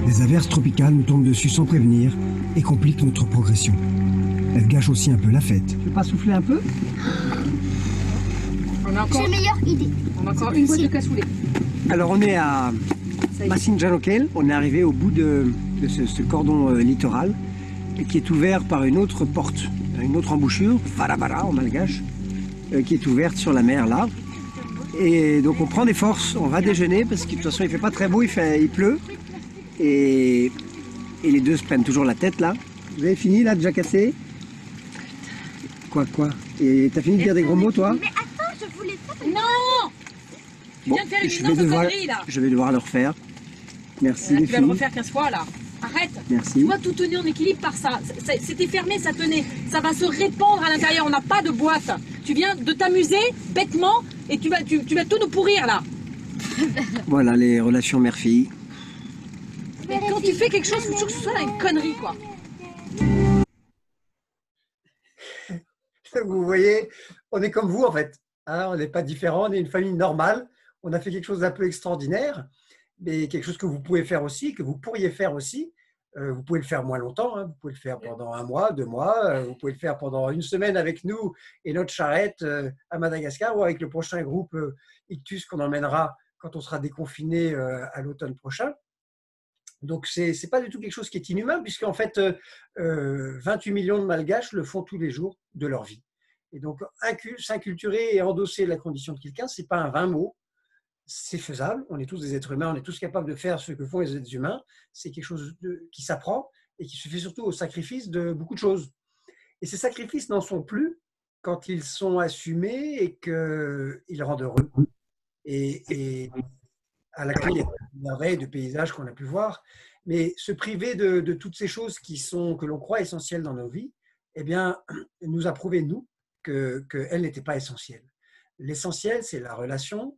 C: Les averses tropicales nous tombent dessus sans prévenir et compliquent notre progression. Elles gâchent aussi un peu la fête. Tu veux pas souffler un peu ?
F: J'ai une meilleure idée.
D: On a encore une boîte de cassoulet.
C: Alors on est à Massinjanokel, on est arrivé au bout de ce cordon littoral qui est ouvert par une autre porte, une autre embouchure, Farabara en malgache, qui est ouverte sur la mer là. Et donc on prend des forces, on va déjeuner parce que de toute façon il fait pas très beau, il pleut. Et les deux se prennent toujours la tête là. Vous avez fini là, déjà cassé? Quoi? Et t'as fini de dire des gros mots toi?
F: Mais attends, je voulais pas.
D: Non!
C: Bon, je vais devoir le refaire. Merci les
D: tu vas le
C: filles.
D: refaire 15 fois là. Arrête. arrête.
C: Merci.
D: Tu vois, tout tenait en équilibre par ça. C'était fermé, ça tenait. Ça va se répandre à l'intérieur. On n'a pas de boîte. Tu viens de t'amuser bêtement et tu vas tout nous pourrir là.
C: Voilà les relations mère-fille.
D: Et quand tu fais quelque chose, il faut toujours que ce soit une connerie, quoi.
B: Vous voyez, on est comme vous en fait. Hein, on n'est pas différents, on est une famille normale. On a fait quelque chose d'un peu extraordinaire, mais quelque chose que vous pouvez faire aussi, que vous pourriez faire aussi. Vous pouvez le faire moins longtemps, hein. Vous pouvez le faire pendant 1 mois, 2 mois, vous pouvez le faire pendant 1 semaine avec nous et notre charrette à Madagascar ou avec le prochain groupe Ictus qu'on emmènera quand on sera déconfiné à l'automne prochain. Donc, ce n'est pas du tout quelque chose qui est inhumain, puisqu'en fait, 28 millions de Malgaches le font tous les jours de leur vie. Et donc, s'inculturer et endosser la condition de quelqu'un, ce n'est pas un vain mot, c'est faisable. On est tous des êtres humains, on est tous capables de faire ce que font les êtres humains. C'est quelque chose qui s'apprend et qui se fait surtout au sacrifice de beaucoup de choses. Et ces sacrifices n'en sont plus quand ils sont assumés et qu'ils rendent heureux. Et à la clé, il y a des merveilles de paysages qu'on a pu voir, mais se priver de toutes ces choses que l'on croit essentielles dans nos vies, eh bien, nous a prouvé, nous, qu'elles n'étaient pas essentielles. L'essentiel, c'est la relation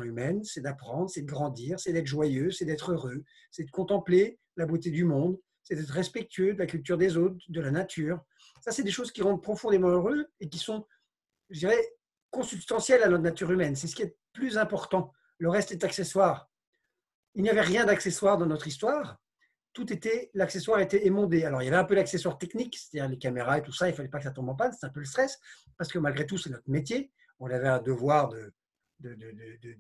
B: humaine, c'est d'apprendre, c'est de grandir, c'est d'être joyeux, c'est d'être heureux, c'est de contempler la beauté du monde, c'est d'être respectueux de la culture des autres, de la nature. Ça, c'est des choses qui rendent profondément heureux et qui sont, je dirais, consubstantielles à notre nature humaine. C'est ce qui est plus important. Le reste est accessoire. Il n'y avait rien d'accessoire dans notre histoire. L'accessoire était émondé. Alors, il y avait un peu l'accessoire technique, c'est-à-dire les caméras et tout ça. Il ne fallait pas que ça tombe en panne. C'est un peu le stress, parce que malgré tout, c'est notre métier. On avait un devoir de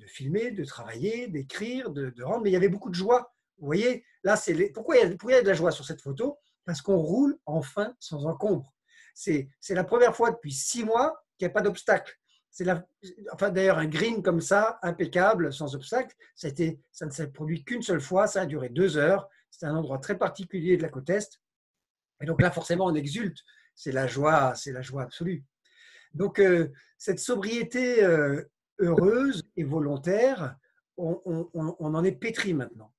B: filmer, de travailler, d'écrire, de rendre. Mais il y avait beaucoup de joie. Vous voyez, là, pourquoi il y a de la joie sur cette photo? Parce qu'on roule enfin sans encombre. C'est la première fois depuis 6 mois qu'il n'y a pas d'obstacle. D'ailleurs, un green comme ça, impeccable, sans obstacle, ça ne s'est produit qu'une seule fois, ça a duré 2 heures. C'est un endroit très particulier de la côte Est. Et donc là, forcément, on exulte. C'est la joie absolue. Donc, cette sobriété heureuse et volontaire, on en est pétri maintenant.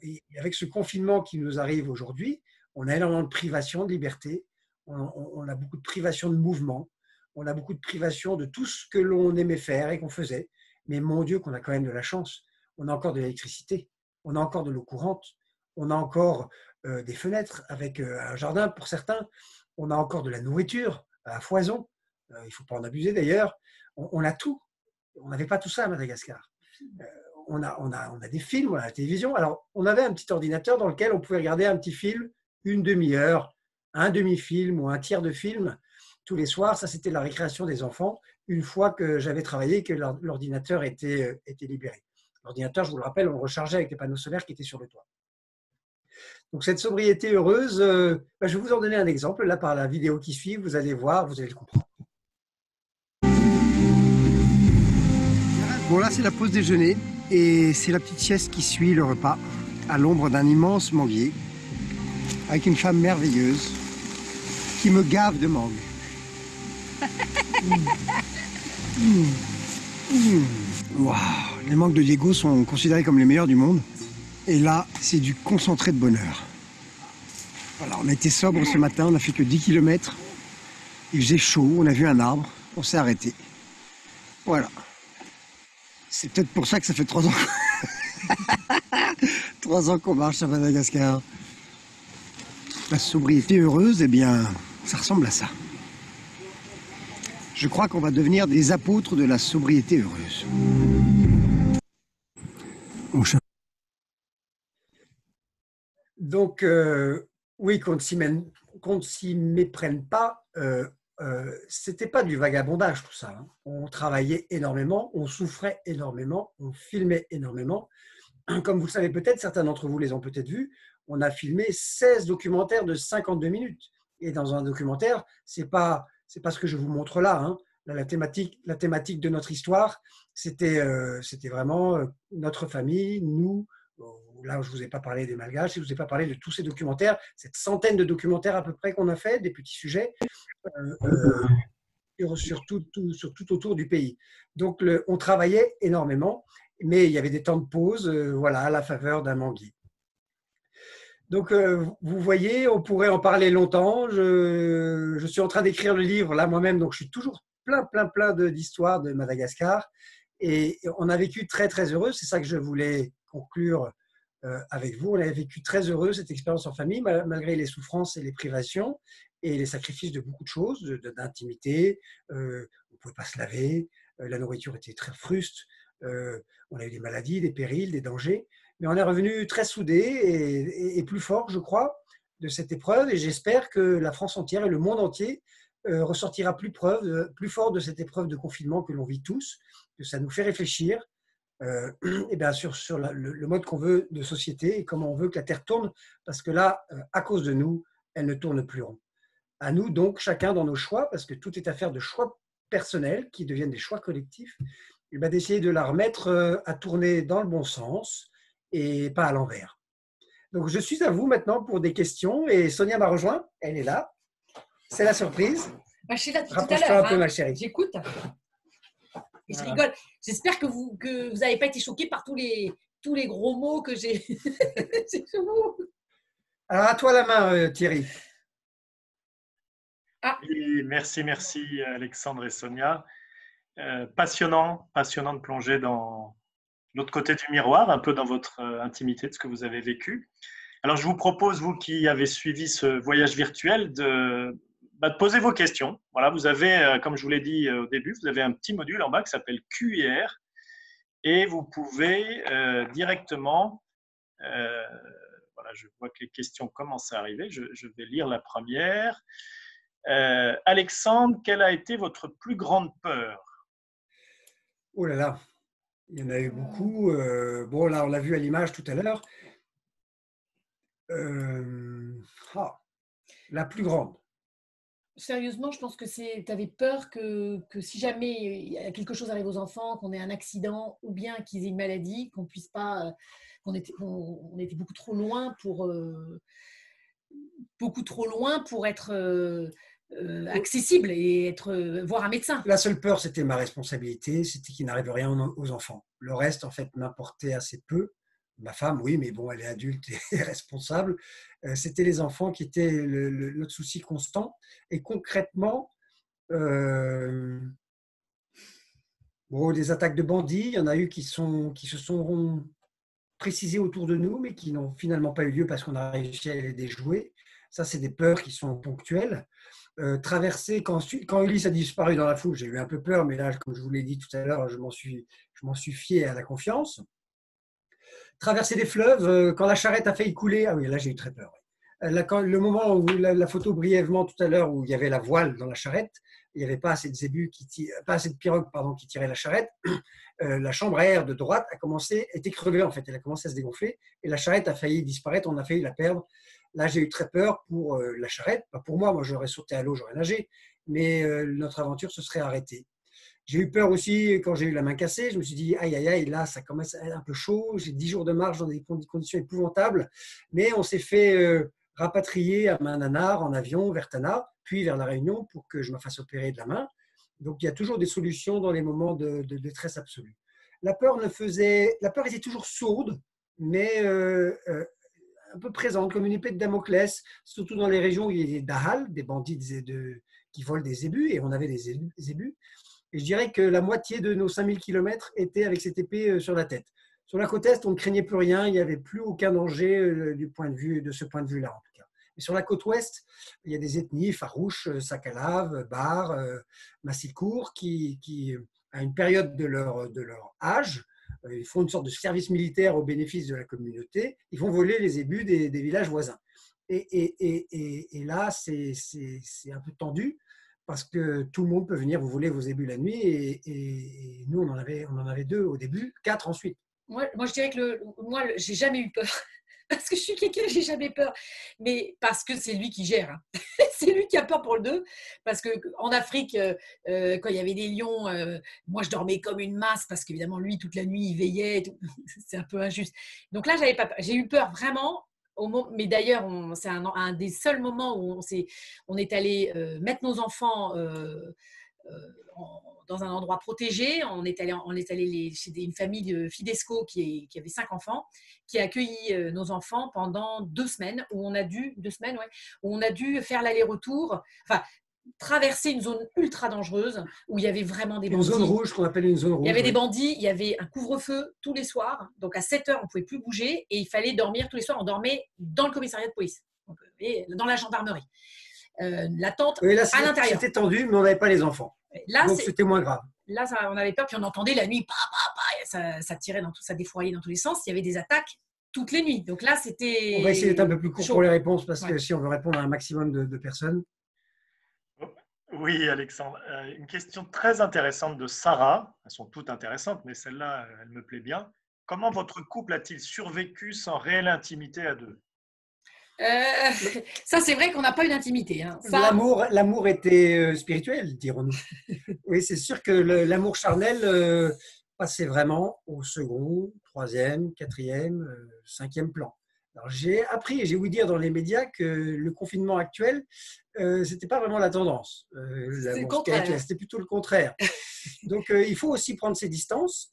B: Et avec ce confinement qui nous arrive aujourd'hui, on a énormément de privations de liberté, on a beaucoup de privations de mouvement, on a beaucoup de privations de tout ce que l'on aimait faire et qu'on faisait. Mais mon Dieu, qu'on a quand même de la chance. On a encore de l'électricité, on a encore de l'eau courante, on a encore des fenêtres avec un jardin pour certains, on a encore de la nourriture à foison. Il ne faut pas en abuser d'ailleurs. On a tout. On n'avait pas tout ça à Madagascar. On a des films, on a la télévision. Alors, on avait un petit ordinateur dans lequel on pouvait regarder un petit film, 1 demi-heure, un demi-film ou un tiers de film tous les soirs. Ça, c'était la récréation des enfants, une fois que j'avais travaillé et que l'ordinateur était libéré. L'ordinateur, je vous le rappelle, on le rechargeait avec les panneaux solaires qui étaient sur le toit. Donc, cette sobriété heureuse, je vais vous en donner un exemple. Là, par la vidéo qui suit, vous allez voir, vous allez le comprendre. Bon, là, c'est la pause déjeuner et c'est la petite sieste qui suit le repas à l'ombre d'un immense manguier avec une femme merveilleuse qui me gave de mangue. Wow. Les mangues de Diego sont considérées comme les meilleures du monde. Et là, c'est du concentré de bonheur. Voilà, on a été sobre ce matin, on n'a fait que 10 km. Il faisait chaud, on a vu un arbre, on s'est arrêté. Voilà. C'est peut-être pour ça que ça fait 3 ans. 3 ans qu'on marche à Madagascar. La sobriété heureuse, eh bien, ça ressemble à ça. Je crois qu'on va devenir des apôtres de la sobriété heureuse. Donc, oui, qu'on ne s'y méprenne pas, c'était pas du vagabondage tout ça. Hein. On travaillait énormément, on souffrait énormément, on filmait énormément. Comme vous le savez peut-être, certains d'entre vous les ont peut-être vus, on a filmé 16 documentaires de 52 minutes. Et dans un documentaire, c'est pas ce que je vous montre là. Hein. Là, la thématique de notre histoire, c'était vraiment notre famille, nous. Là, je ne vous ai pas parlé des Malgaches, je ne vous ai pas parlé de tous ces documentaires, cette centaine de documentaires à peu près qu'on a fait, des petits sujets, sur tout autour du pays. Donc, on travaillait énormément, mais il y avait des temps de pause, voilà, à la faveur d'un manguier. Donc, vous voyez, on pourrait en parler longtemps. Je suis en train d'écrire le livre là moi-même, donc je suis toujours plein d'histoires de Madagascar. Et on a vécu très, très heureux. C'est ça que je voulais conclure avec vous. On a vécu très heureux cette expérience en famille, malgré les souffrances et les privations et les sacrifices de beaucoup de choses, d'intimité. On ne pouvait pas se laver, la nourriture était très fruste, on a eu des maladies, des périls, des dangers. Mais on est revenu très soudés et plus fort, je crois, de cette épreuve. Et j'espère que la France entière et le monde entier ressortira plus fort de cette épreuve de confinement que l'on vit tous, que ça nous fait réfléchir et bien sûr sur le mode qu'on veut de société et comment on veut que la Terre tourne, parce que là, à cause de nous, elle ne tourne plus rond. À nous donc, chacun dans nos choix, parce que tout est affaire de choix personnels qui deviennent des choix collectifs, et bien d'essayer de la remettre à tourner dans le bon sens et pas à l'envers. Donc je suis à vous maintenant pour des questions et Sonia m'a rejoint, elle est là. C'est la surprise.
D: Bah, je suis là depuis tout à
B: Rapproche-toi
D: l'heure.
B: un peu, ma chérie.
D: J'écoute. Et je rigole. J'espère que vous n'avez pas été choqués par tous les gros mots que j'ai. C'est fou.
B: Alors à toi la main, Thierry.
A: Oui, merci Alexandre et Sonia. Passionnant de plonger dans l'autre côté du miroir, un peu dans votre intimité de ce que vous avez vécu. Alors je vous propose, vous qui avez suivi ce voyage virtuel, de poser vos questions. Voilà, vous avez, comme je vous l'ai dit au début, vous avez un petit module en bas qui s'appelle Q&R et vous pouvez directement, voilà, je vois que les questions commencent à arriver, je vais lire la première. Alexandre, quelle a été votre plus grande peur?
B: Oh là là, il y en a eu beaucoup. Bon, là, on l'a vu à l'image tout à l'heure. La plus grande.
D: Sérieusement, je pense que tu avais peur que si jamais quelque chose arrive aux enfants, qu'on ait un accident ou bien qu'ils aient une maladie, qu'on puisse pas, on était beaucoup trop loin pour être accessible et voir un médecin.
B: La seule peur, c'était ma responsabilité, c'était qu'il n'arrive rien aux enfants. Le reste, en fait, m'importait assez peu. Ma femme, oui, mais bon, elle est adulte et responsable. C'était les enfants qui étaient notre souci constant. Et concrètement, des attaques de bandits, il y en a eu qui se sont précisées autour de nous, mais qui n'ont finalement pas eu lieu parce qu'on a réussi à les déjouer. Ça, c'est des peurs qui sont ponctuelles. Traverser, quand Ulysse a disparu dans la foule, j'ai eu un peu peur, mais là, comme je vous l'ai dit tout à l'heure, je m'en suis fié à la confiance. Traverser des fleuves, quand la charrette a failli couler, ah oui, là j'ai eu très peur. Là, le moment où la photo brièvement tout à l'heure, où il y avait la voile dans la charrette, il n'y avait pas assez de pirogues qui tiraient la charrette. La chambre à air de droite était crevée en fait, elle a commencé à se dégonfler et la charrette a failli disparaître, on a failli la perdre. Là, j'ai eu très peur pour la charrette. Pas pour moi j'aurais sauté à l'eau, j'aurais nagé, mais notre aventure se serait arrêtée. J'ai eu peur aussi quand j'ai eu la main cassée. Je me suis dit, aïe, aïe, aïe, là, ça commence à être un peu chaud. J'ai 10 jours de marche dans des conditions épouvantables. Mais on s'est fait rapatrier à Mananaar en avion vers Tana, puis vers La Réunion pour que je me fasse opérer de la main. Donc, il y a toujours des solutions dans les moments de détresse absolue. La peur était toujours sourde, mais un peu présente, comme une épée de Damoclès, surtout dans les régions où il y a des dahals, des bandits qui volent des zébus, et on avait des zébus. Et je dirais que la moitié de nos 5000 km était avec cette épée sur la tête. Sur la côte Est, on ne craignait plus rien, il n'y avait plus aucun danger de ce point de vue-là, en tout cas. Mais sur la côte Ouest, il y a des ethnies, Farouche, Sakalav, Bar, Massilkour, qui, à une période de leur âge, ils font une sorte de service militaire au bénéfice de la communauté, ils vont voler les zébus des villages voisins. Et là, c'est un peu tendu, parce que tout le monde peut venir vous voler vos zébus la nuit, et nous, on en avait 2 au début, 4 ensuite.
D: Moi je dirais que j'ai jamais eu peur. Parce que je suis quelqu'un, j'ai jamais peur. Mais parce que c'est lui qui gère. Hein. C'est lui qui a peur pour le 2. Parce qu'en Afrique, quand il y avait des lions, moi, je dormais comme une masse parce qu'évidemment, lui, toute la nuit, il veillait. C'est un peu injuste. Donc là, j'avais pas peur. J'ai eu peur vraiment. Mais d'ailleurs, c'est un des seuls moments où on est allé mettre nos enfants
G: dans un endroit protégé. On est allé chez une famille Fidesco qui avait 5 enfants, qui a accueilli nos enfants pendant 2 semaines, où on a dû faire l'aller-retour, enfin, traverser une zone ultra dangereuse où il y avait vraiment des bandits.
B: Une zone rouge qu'on appelle une zone rouge.
G: Il y avait des bandits, il y avait un couvre-feu tous les soirs. Donc à 7 heures, on ne pouvait plus bouger et il fallait dormir tous les soirs. On dormait dans le commissariat de police, dans la gendarmerie. La tente
B: là,
G: à l'intérieur.
B: C'était tendu, mais on n'avait pas les enfants.
G: Là,
B: donc c'était moins grave.
G: Là, on avait peur, puis on entendait la nuit, ça tirait ça défouraillait dans tous les sens. Il y avait des attaques toutes les nuits. Donc là, c'était.
B: On va essayer d'être un peu plus court
G: chaud
B: pour les réponses, parce que si on veut répondre à un maximum de personnes.
A: Oui, Alexandre. Une question très intéressante de Sarah. Elles sont toutes intéressantes, mais celle-là, elle me plaît bien. Comment votre couple a-t-il survécu sans réelle intimité à deux?
G: Ça, c'est vrai qu'on n'a pas eu d'intimité. Hein.
B: L'amour était spirituel, dirons-nous. Oui, c'est sûr que l'amour charnel passait vraiment au second, troisième, quatrième, cinquième plan. Alors, j'ai appris, et j'ai ouï dire dans les médias que le confinement actuel, c'était pas vraiment la tendance.
G: C'est le contraire.
B: C'était plutôt le contraire. Donc, il faut aussi prendre ses distances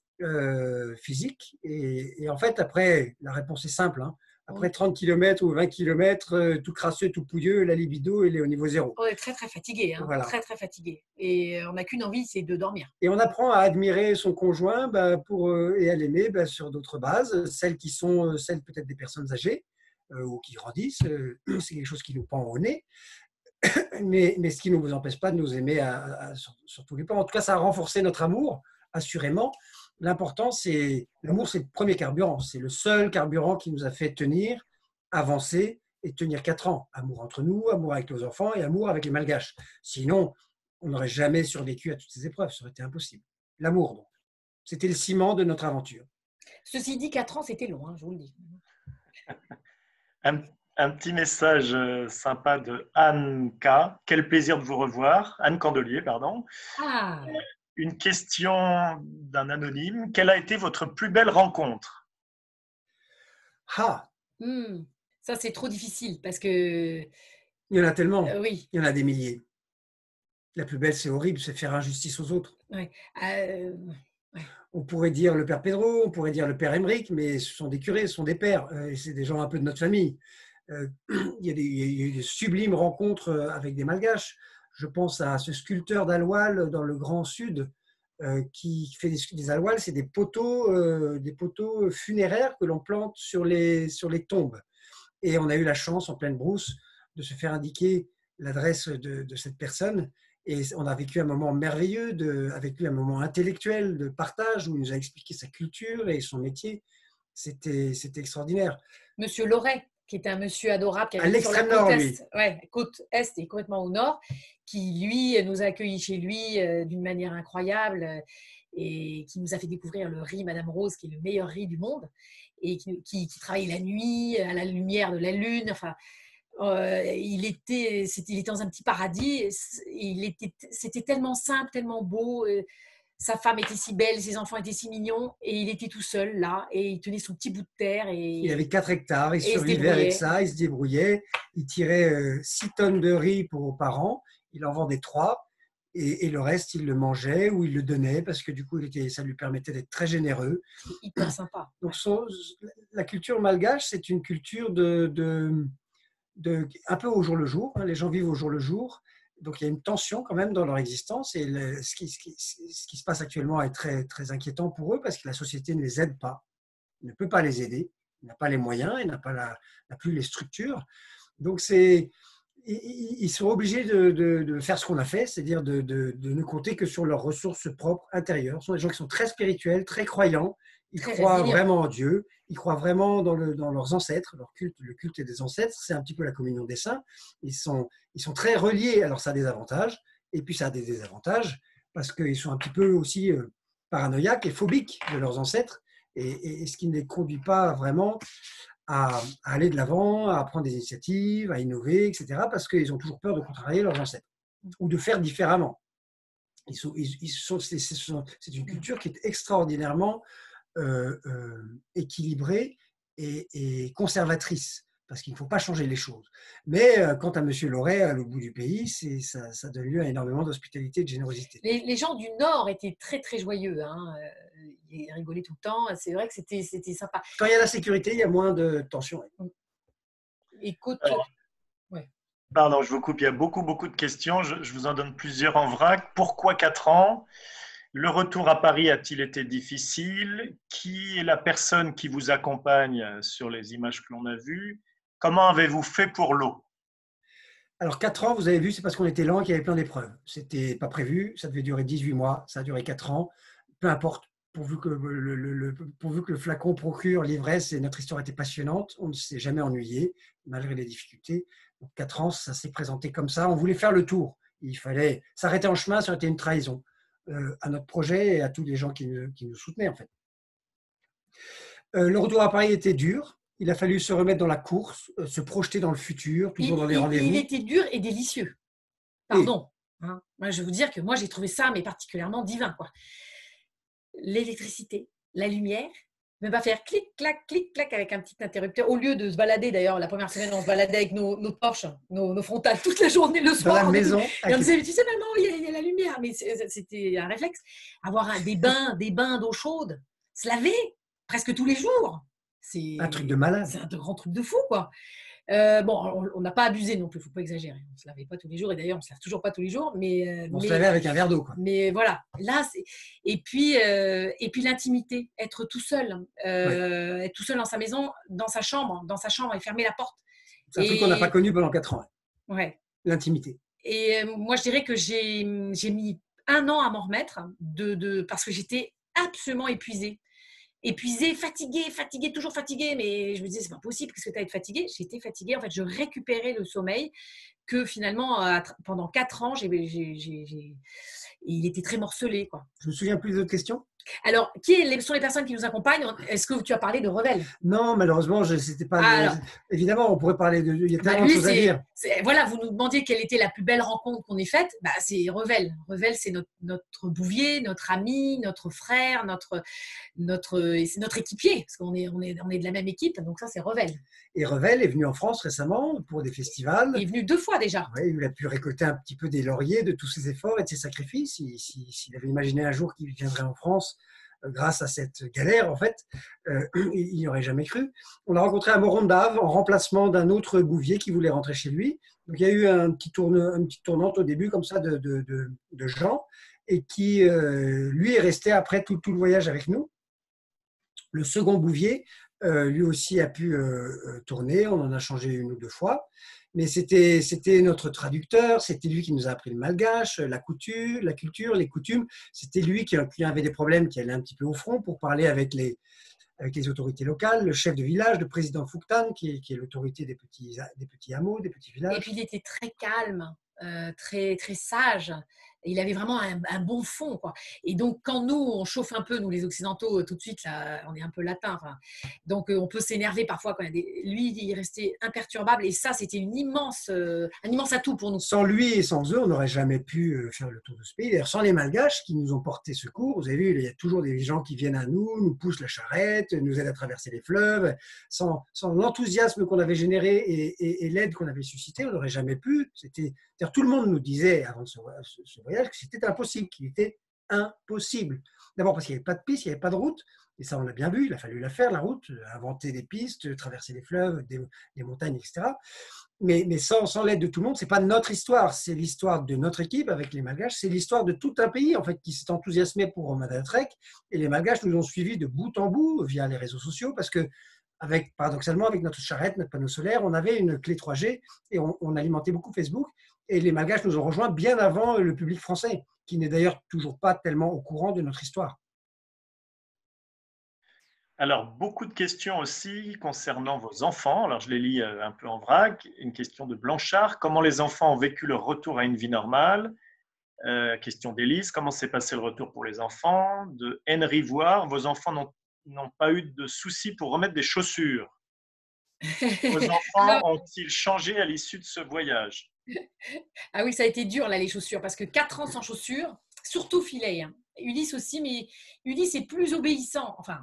B: physiques. Et en fait, après, la réponse est simple. Hein. Après 30 km ou 20 km, tout crasseux, tout pouilleux, la libido, elle est au niveau zéro.
G: On est très, très fatigué. Hein. Voilà. Très, très fatigué. Et on n'a qu'une envie, c'est de dormir.
B: Et on apprend à admirer son conjoint et à l'aimer sur d'autres bases, celles qui sont celles peut-être des personnes âgées ou qui grandissent. C'est quelque chose qui nous pend au nez. Mais ce qui ne vous empêche pas de nous aimer sur tous les plans. En tout cas, ça a renforcé notre amour, assurément. L'important, c'est l'amour, c'est le premier carburant. C'est le seul carburant qui nous a fait tenir, avancer et tenir 4 ans. Amour entre nous, amour avec nos enfants et amour avec les Malgaches. Sinon, on n'aurait jamais survécu à toutes ces épreuves. Ça aurait été impossible. L'amour, donc. C'était le ciment de notre aventure.
G: Ceci dit, 4 ans, c'était long, hein, je vous le dis.
A: Un petit message sympa de Anne K. Quel plaisir de vous revoir. Anne Candelier, pardon.
G: Ah.
A: Une question d'un anonyme. Quelle a été votre plus belle rencontre?
G: Ça, c'est trop difficile parce que…
B: Il y en a tellement.
G: Oui.
B: Il y en a des milliers. La plus belle, c'est horrible, c'est faire injustice aux autres.
G: Ouais.
B: On pourrait dire le père Pedro, on pourrait dire le père Emeric, mais ce sont des curés, ce sont des pères. Et c'est des gens un peu de notre famille. Il y a des sublimes rencontres avec des Malgaches. Je pense à ce sculpteur d'Alwal dans le Grand Sud qui fait des Alwal, c'est des poteaux funéraires que l'on plante sur les tombes. Et on a eu la chance, en pleine brousse, de se faire indiquer l'adresse de cette personne. Et on a vécu un moment merveilleux, avec lui un moment intellectuel de partage où il nous a expliqué sa culture et son métier. C'était extraordinaire.
G: Monsieur Loret, qui est un monsieur adorable, qui
B: à l'extrême nord, lui.
G: Côte Est et complètement au nord, qui, lui, nous a accueillis chez lui d'une manière incroyable et qui nous a fait découvrir le riz Madame Rose, qui est le meilleur riz du monde, et qui travaille la nuit, à la lumière de la lune. Enfin, il était dans un petit paradis. C'était tellement simple, tellement beau. Sa femme était si belle, ses enfants étaient si mignons, et il était tout seul là, et il tenait son petit bout de terre.
B: Il avait 4 hectares, il survivait avec ça, il se débrouillait, il tirait 6 tonnes de riz par an, il en vendait 3, et le reste, il le mangeait ou il le donnait, parce que du coup, ça lui permettait d'être très généreux.
G: C'est hyper sympa.
B: Donc, la culture malgache, c'est une culture un peu au jour le jour, hein, les gens vivent au jour le jour. Donc, il y a une tension quand même dans leur existence et ce qui se passe actuellement est très, très inquiétant pour eux parce que la société ne les aide pas, ne peut pas les aider, n'a pas les moyens et n'a plus les structures. Donc, ils sont obligés de faire ce qu'on a fait, c'est-à-dire de ne compter que sur leurs ressources propres intérieures. Ce sont des gens qui sont très spirituels, très croyants, ils croient vraiment en Dieu, ils croient vraiment dans leurs ancêtres, leur culte, le culte des ancêtres, c'est un petit peu la communion des saints. Ils sont très reliés, alors ça a des avantages, et puis ça a des désavantages, parce qu'ils sont un petit peu aussi paranoïaques et phobiques de leurs ancêtres, et ce qui ne les conduit pas vraiment à aller de l'avant, à prendre des initiatives, à innover, etc., parce qu'ils ont toujours peur de contrarier leurs ancêtres, ou de faire différemment. C'est une culture qui est extraordinairement équilibrée et conservatrice. parce qu'il ne faut pas changer les choses. Mais quant à M. Loret, à l'autre bout du pays, ça donne lieu à énormément d'hospitalité et de générosité.
G: Les gens du Nord étaient très, très joyeux. Ils rigolaient tout le temps. C'est vrai que c'était sympa.
B: Quand il y a la sécurité, il y a moins de tension.
G: Et ouais.
A: Pardon, je vous coupe. Il y a beaucoup de questions. Je vous en donne plusieurs en vrac. Pourquoi 4 ans? Le retour à Paris a-t-il été difficile? Qui est la personne qui vous accompagne sur les images que l'on a vues? Comment avez-vous fait pour l'eau?
B: Alors, 4 ans, vous avez vu, c'est parce qu'on était lent et qu'il y avait plein d'épreuves. Ce n'était pas prévu, ça devait durer 18 mois, ça a duré 4 ans. Peu importe, pourvu que le flacon procure l'ivresse et notre histoire était passionnante, on ne s'est jamais ennuyé, malgré les difficultés. Donc, 4 ans, ça s'est présenté comme ça. On voulait faire le tour. Il fallait s'arrêter en chemin, ça aurait été une trahison à notre projet et à tous les gens qui nous soutenaient, en fait. Le retour à Paris était dur. Il a fallu se remettre dans la course, se projeter dans le futur, toujours dans les rendez-vous.
G: Il était dur et délicieux. Pardon. Moi, je vais vous dire que moi, j'ai trouvé ça mais particulièrement divin, quoi. L'électricité, la lumière, ne pas faire clic-clac avec un petit interrupteur. Au lieu de se balader, d'ailleurs, la première semaine, on se baladait avec nos torches, nos frontales toute la journée, le soir.
B: Dans la maison.
G: Et on disait, tu sais, maman, il y a la lumière. Mais c'était un réflexe. Avoir des bains d'eau chaude, se laver presque tous les jours. C'est
B: un truc de malade.
G: C'est un grand truc de fou, quoi. Bon, on n'a pas abusé non plus, il ne faut pas exagérer. On ne se lavait pas tous les jours et d'ailleurs, on ne se lave toujours pas tous les jours.
B: On se lavait avec un verre d'eau, quoi.
G: Mais voilà, là, et puis l'intimité, être tout seul, être tout seul dans sa maison, dans sa chambre et fermer la porte.
B: C'est un truc qu'on n'a pas connu pendant 4 ans.
G: Ouais.
B: L'intimité.
G: Et moi, je dirais que j'ai mis 1 an à m'en remettre parce que j'étais absolument épuisée, fatiguée, toujours fatiguée, mais je me disais, c'est pas possible, qu'est-ce que tu as à être fatiguée? J'étais fatiguée, en fait, je récupérais le sommeil que finalement, pendant 4 ans, il était très morcelé, quoi.
B: Je me souviens plus d'autres questions.
G: Alors, sont les personnes qui nous accompagnent? Est-ce que tu as parlé de Revel?
B: Non, malheureusement, c'était pas. Évidemment, on pourrait parler de. Il y a tellement de choses à dire.
G: Voilà, vous nous demandiez quelle était la plus belle rencontre qu'on ait faite. C'est Revel. Revel, c'est notre bouvier, notre ami, notre frère, c'est notre équipier, parce qu'on est de la même équipe. Donc ça, c'est Revel.
B: Et Revel est venu en France récemment pour des festivals.
G: Il est venu 2 fois déjà.
B: Oui, il a pu récolter un petit peu des lauriers de tous ses efforts et de ses sacrifices. S'il avait imaginé un jour qu'il viendrait en France grâce à cette galère, en fait, il n'y aurait jamais cru. On l'a rencontré à Morondave en remplacement d'un autre bouvier qui voulait rentrer chez lui. Donc, il y a eu une petite tournante au début comme ça de gens et qui, lui, est resté après tout le voyage avec nous. Le second bouvier, lui aussi a pu tourner. On en a changé 1 ou 2 fois. Mais c'était notre traducteur, c'était lui qui nous a appris le malgache, la culture, les coutumes. C'était lui qui avait des problèmes, qui allait un petit peu au front pour parler avec les autorités locales, le chef de village, le président Fouktan, qui est l'autorité des petits hameaux, des petits villages.
G: Et puis il était très calme, très, très sage. Il avait vraiment un bon fond, quoi. Et donc, quand nous, on chauffe un peu, nous les Occidentaux, tout de suite, là, on est un peu latin. Donc, on peut s'énerver parfois. Lui, il restait imperturbable. Et ça, c'était un immense atout pour nous.
B: Sans lui et sans eux, on n'aurait jamais pu faire le tour de ce pays. D'ailleurs, sans les Malgaches qui nous ont porté secours, vous avez vu, il y a toujours des gens qui viennent à nous poussent la charrette, nous aident à traverser les fleuves. Sans l'enthousiasme qu'on avait généré et l'aide qu'on avait suscitée, on n'aurait jamais pu. C'est-à-dire, tout le monde nous disait avant ce voyage que c'était impossible, qu'il était impossible. D'abord parce qu'il n'y avait pas de piste, il n'y avait pas de route, et ça on l'a bien vu, il a fallu la faire, la route, inventer des pistes, traverser les fleuves, des montagnes, etc. Mais sans l'aide de tout le monde, ce n'est pas notre histoire, c'est l'histoire de notre équipe avec les Malgaches, c'est l'histoire de tout un pays en fait qui s'est enthousiasmé pour Madatrek, et les Malgaches nous ont suivis de bout en bout via les réseaux sociaux, parce que paradoxalement, avec notre charrette, notre panneau solaire, on avait une clé 3G et on alimentait beaucoup Facebook. Et les Malgaches nous ont rejoints bien avant le public français, qui n'est d'ailleurs toujours pas tellement au courant de notre histoire.
A: Alors, beaucoup de questions aussi concernant vos enfants. Alors, je les lis un peu en vrac. Une question de Blanchard. Comment les enfants ont vécu leur retour à une vie normale? Question d'Élise. Comment s'est passé le retour pour les enfants? De Henry Voir. Vos enfants n'ont pas eu de soucis pour remettre des chaussures. Vos enfants ont-ils changé à l'issue de ce voyage?
G: Ah oui, ça a été dur là, les chaussures, parce que 4 ans sans chaussures, surtout Philet. Ulysse aussi, mais Ulysse est plus obéissant. Enfin,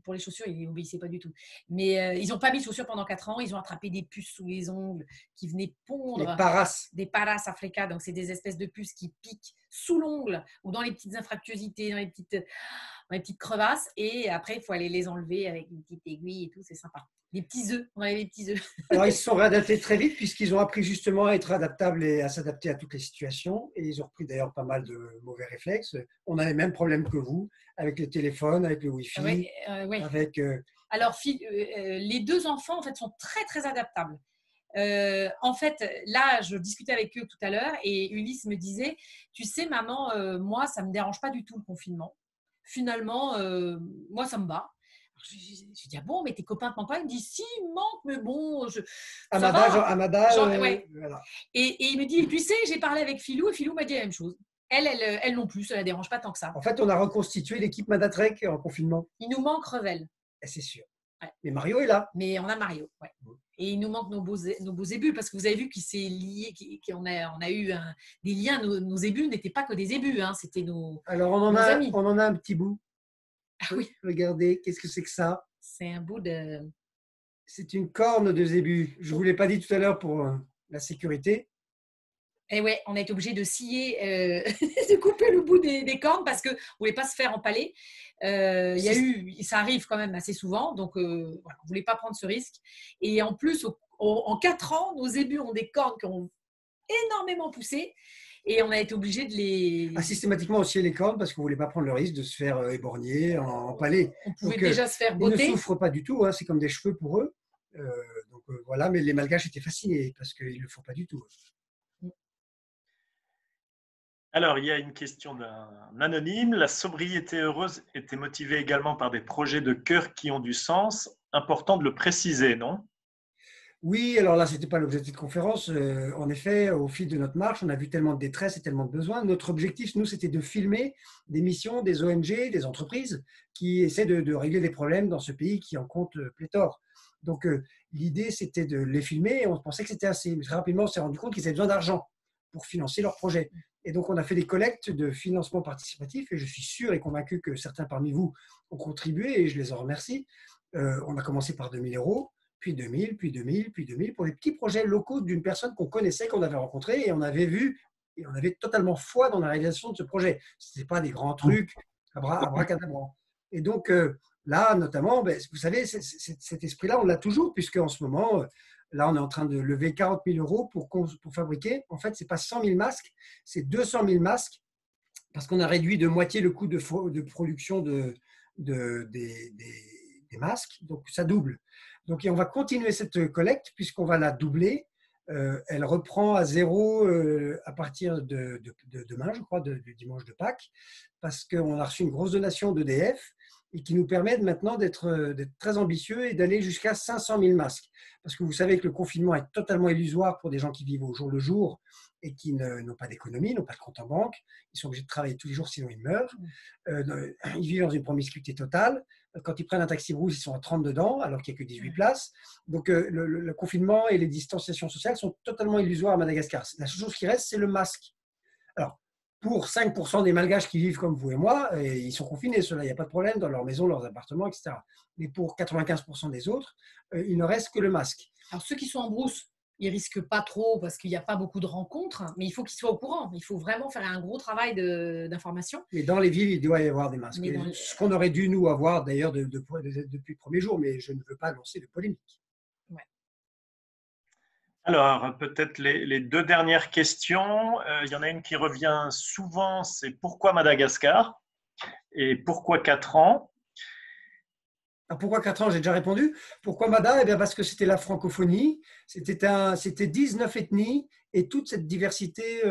G: pour les chaussures, il n'obéissait pas du tout. Mais ils n'ont pas mis de chaussures pendant 4 ans. Ils ont attrapé des puces sous les ongles qui venaient pondre.
B: Les paras.
G: Des paras africains. Donc, c'est des espèces de puces qui piquent sous l'ongle ou dans les petites infractuosités, dans les petites crevasses. Et après, il faut aller les enlever avec une petite aiguille et tout. C'est sympa. Des petits œufs. On avait des petits œufs.
B: Alors, ils se sont réadaptés très vite puisqu'ils ont appris justement à être adaptables et à s'adapter à toutes les situations. Et ils ont repris d'ailleurs pas mal de mauvais réflexes. On a les mêmes problèmes que vous avec le téléphone, avec le Wi-Fi,
G: Oui.
B: avec…
G: Alors, les 2 enfants, en fait, sont très, très adaptables. En fait, là, je discutais avec eux tout à l'heure et Ulysse me disait, tu sais, maman, moi, ça ne me dérange pas du tout le confinement. Finalement, moi, ça me va. J'ai dit, ah bon, mais tes copains te manquent pas? Il me dit, si, ils me manquent, mais bon,
B: Amada,
G: ouais.
B: voilà.
G: Et il me dit, tu sais, j'ai parlé avec Philou et Philou m'a dit la même chose. Elle non plus, ça ne la dérange pas tant que ça.
B: En fait, on a reconstitué l'équipe Madatrek en confinement.
G: Il nous manque Revel.
B: C'est sûr.
G: Ouais.
B: Mais Mario est là.
G: Mais on a Mario, ouais. Et il nous manque nos beaux ébus, parce que vous avez vu qu'il s'est lié, qu'on a eu des liens. Nos ébus n'étaient pas que des ébus, hein, c'était nos
B: Alors, on
G: amis.
B: On en a un petit bout.
G: Ah oui.
B: Regardez, qu'est-ce que c'est que ça?
G: C'est un bout de…
B: C'est une corne de zébu. Je ne vous l'ai pas dit tout à l'heure pour la sécurité.
G: Et ouais, on a été obligé de scier, de couper le bout des cornes parce qu'on ne voulait pas se faire empaler. Ça arrive quand même assez souvent, donc voilà, on ne voulait pas prendre ce risque. Et en plus, en 4 ans, nos zébus ont des cornes qui ont énormément poussé et on a été obligé de les…
B: Systématiquement, on sciait les cornes parce qu'on ne voulait pas prendre le risque de se faire éborgner, empaler.
G: On pouvait déjà se faire botter.
B: Ils ne souffrent pas du tout, hein, c'est comme des cheveux pour eux. Voilà, mais les Malgaches étaient fascinés parce qu'ils ne le font pas du tout.
A: Alors, il y a une question d'un anonyme. La sobriété heureuse était motivée également par des projets de cœur qui ont du sens. Important de le préciser, non?
B: Oui, alors là, ce n'était pas l'objectif de conférence. En effet, au fil de notre marche, on a vu tellement de détresse et tellement de besoins. Notre objectif, nous, c'était de filmer des missions, des ONG, des entreprises qui essaient de régler des problèmes dans ce pays qui en compte pléthore. Donc, l'idée, c'était de les filmer et on pensait que c'était assez. Mais très rapidement, on s'est rendu compte qu'ils avaient besoin d'argent pour financer leurs projets. Et donc, on a fait des collectes de financement participatif et je suis sûr et convaincu que certains parmi vous ont contribué et je les en remercie. On a commencé par 2 000 €, puis 2 000, puis 2 000, puis 2 000 pour des petits projets locaux d'une personne qu'on connaissait, qu'on avait rencontrée et on avait vu et on avait totalement foi dans la réalisation de ce projet. Ce n'était pas des grands trucs abracadabra. Et donc, là, notamment, vous savez, cet esprit-là, on l'a toujours puisque en ce moment… Là, on est en train de lever 40 000 € pour fabriquer. En fait, ce n'est pas 100 000 masques, c'est 200 000 masques parce qu'on a réduit de moitié le coût de production des masques. Donc, ça double. Donc, on va continuer cette collecte puisqu'on va la doubler. Elle reprend à zéro à partir de demain, je crois, du dimanche de Pâques, parce qu'on a reçu une grosse donation d'EDF et qui nous permettent maintenant d'être très ambitieux et d'aller jusqu'à 500 000 masques. Parce que vous savez que le confinement est totalement illusoire pour des gens qui vivent au jour le jour et qui n'ont pas d'économie, n'ont pas de compte en banque. Ils sont obligés de travailler tous les jours, sinon ils meurent. Ils vivent dans une promiscuité totale. Quand ils prennent un taxi rouge, ils sont à 30 dedans, alors qu'il n'y a que 18 places. Donc, le confinement et les distanciations sociales sont totalement illusoires à Madagascar. La seule chose qui reste, c'est le masque. Alors, pour 5% des Malgaches qui vivent comme vous et moi, ils sont confinés, ceux-là, il n'y a pas de problème dans leur maison, leurs appartements, etc. Mais pour 95% des autres, il ne reste que le masque.
G: Alors, ceux qui sont en brousse, ils ne risquent pas trop parce qu'il n'y a pas beaucoup de rencontres, mais il faut qu'ils soient au courant. Il faut vraiment faire un gros travail d'information.
B: Mais dans les villes, il doit y avoir des masques. Ce qu'on aurait dû, nous, avoir d'ailleurs depuis le premier jour, mais je ne veux pas lancer de polémique.
G: Ouais.
A: Alors, peut-être les 2 dernières questions. Il y en a une qui revient souvent, c'est pourquoi Madagascar et pourquoi 4 ans?
B: Alors pourquoi 4 ans? J'ai déjà répondu. Pourquoi Mada? Eh bien parce que c'était la francophonie, c'était 19 ethnies et toute cette diversité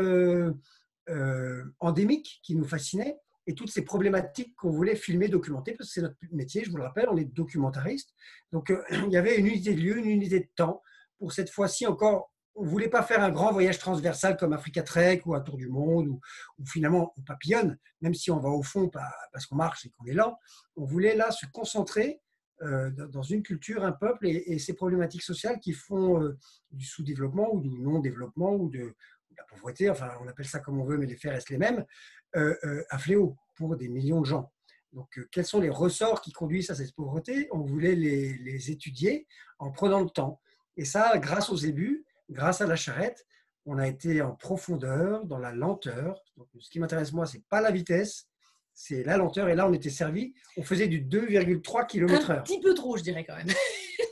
B: endémique qui nous fascinait et toutes ces problématiques qu'on voulait filmer, documenter, parce que c'est notre métier, je vous le rappelle, on est documentariste. Donc il y avait une unité de lieu, une unité de temps. Pour cette fois-ci encore, on ne voulait pas faire un grand voyage transversal comme Africa Trek ou un tour du monde où finalement on papillonne, même si on va au fond parce qu'on marche et qu'on est lent. On voulait là se concentrer dans une culture, un peuple et ces problématiques sociales qui font du sous-développement ou du non-développement ou de la pauvreté, enfin on appelle ça comme on veut, mais les faits restent les mêmes, un fléau pour des millions de gens. Donc, quels sont les ressorts qui conduisent à cette pauvreté? On voulait les étudier en prenant le temps. Et ça, grâce aux ébus, grâce à la charrette, on a été en profondeur, dans la lenteur. Donc, ce qui m'intéresse, moi, ce n'est pas la vitesse, c'est la lenteur. Et là, on était servi, on faisait du 2,3
G: Un
B: km/h.
G: petit peu trop, je dirais quand même.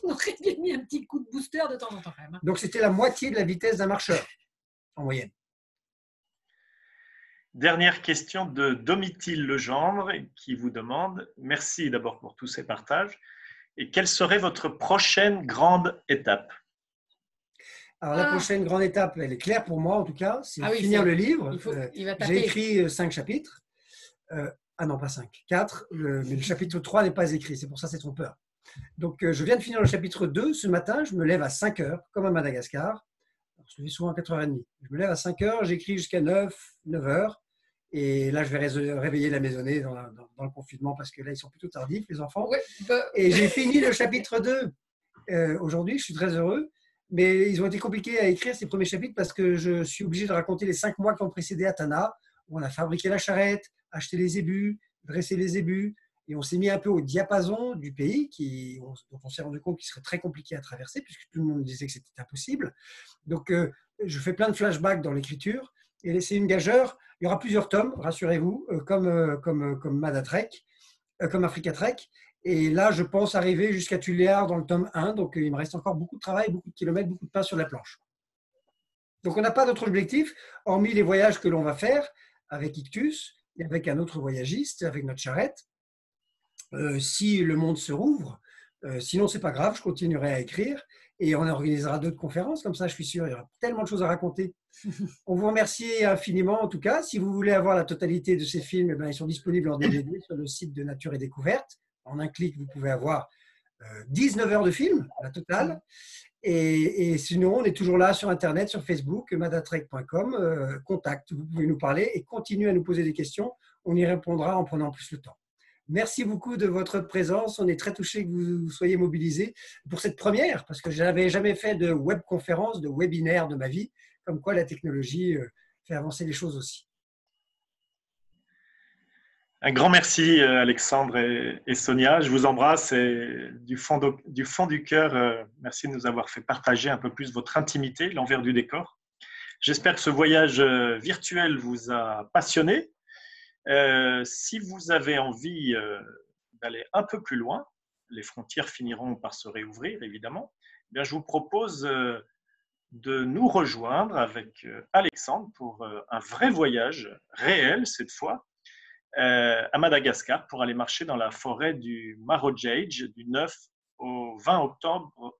G: On aurait bien mis un petit coup de booster de temps en temps quand même.
B: Donc, c'était la moitié de la vitesse d'un marcheur, en moyenne.
A: Dernière question de Domitil Legendre qui vous demande, merci d'abord pour tous ces partages, et quelle serait votre prochaine grande étape?
B: Alors, la prochaine grande étape, elle est claire pour moi en tout cas, c'est
G: Ah oui,
B: finir le livre.
G: il va
B: J'ai
G: taper.
B: écrit 5 chapitres. Ah non, pas 5, 4. Mais le chapitre 3 n'est pas écrit, c'est pour ça que c'est trompeur. Donc, je viens de finir le chapitre 2. Ce matin, je me lève à 5 heures, comme à Madagascar. Alors, je me lève souvent à 4h30. Je me lève à 5 heures, j'écris jusqu'à 9 heures. Et là, je vais réveiller la maisonnée dans le confinement parce que là, ils sont plutôt tardifs, les enfants.
G: Ouais,
B: Et j'ai fini le chapitre 2 aujourd'hui, je suis très heureux. Mais ils ont été compliqués à écrire ces premiers chapitres parce que je suis obligé de raconter les 5 mois qui ont précédé Atana, où on a fabriqué la charrette, acheté les ébus, dressé les ébus. Et on s'est mis un peu au diapason du pays, dont on s'est rendu compte qu'il serait très compliqué à traverser, puisque tout le monde disait que c'était impossible. Donc, je fais plein de flashbacks dans l'écriture. Et c'est une gageure. Il y aura plusieurs tomes, rassurez-vous, comme Madatrek, comme Africa Trek. Et là, je pense arriver jusqu'à Tuléar dans le tome 1. Donc, il me reste encore beaucoup de travail, beaucoup de kilomètres, beaucoup de pain sur la planche. Donc, on n'a pas d'autre objectif, hormis les voyages que l'on va faire avec Ictus et avec un autre voyagiste, avec notre charrette. Si le monde se rouvre, sinon, ce n'est pas grave, je continuerai à écrire. Et on organisera d'autres conférences, comme ça, je suis sûr, il y aura tellement de choses à raconter. On vous remercie infiniment, en tout cas. Si vous voulez avoir la totalité de ces films, eh bien, ils sont disponibles en DVD sur le site de Nature et Découverte. En un clic, vous pouvez avoir 19 heures de film, la totale. Et sinon, on est toujours là sur Internet, sur Facebook, madatrek.com. Contact, vous pouvez nous parler et continuer à nous poser des questions. On y répondra en prenant plus le temps. Merci beaucoup de votre présence. On est très touchés que vous soyez mobilisés pour cette première, parce que je n'avais jamais fait de webconférence, de webinaire de ma vie, comme quoi la technologie fait avancer les choses aussi.
A: Un grand merci Alexandre et Sonia. Je vous embrasse et du fond du cœur, merci de nous avoir fait partager un peu plus votre intimité, l'envers du décor. J'espère que ce voyage virtuel vous a passionné. Si vous avez envie d'aller un peu plus loin, les frontières finiront par se réouvrir évidemment, eh bien, je vous propose de nous rejoindre avec Alexandre pour un vrai voyage réel cette fois à Madagascar pour aller marcher dans la forêt du Marojejy du 9 au 20 octobre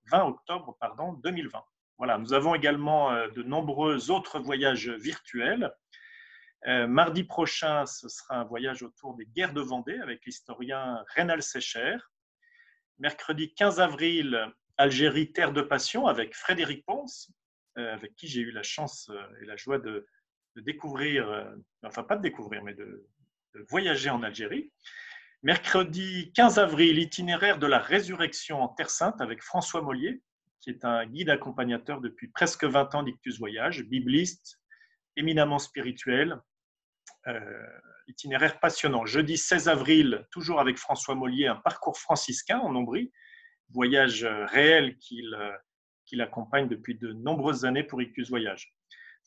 A: 2020. Voilà, nous avons également de nombreux autres voyages virtuels. Mardi prochain, ce sera un voyage autour des guerres de Vendée avec l'historien Reynal Secher. Mercredi 15 avril, Algérie, terre de passion avec Frédéric Pons, avec qui j'ai eu la chance et la joie de découvrir, enfin pas de découvrir, mais de voyager en Algérie. Mercredi 15 avril, itinéraire de la résurrection en Terre Sainte avec François Mollier, qui est un guide accompagnateur depuis presque 20 ans d'Ictus Voyage, bibliste, éminemment spirituel, itinéraire passionnant. Jeudi 16 avril, toujours avec François Mollier, un parcours franciscain en Ombrie, voyage réel qu'il accompagne depuis de nombreuses années pour Ictus Voyage.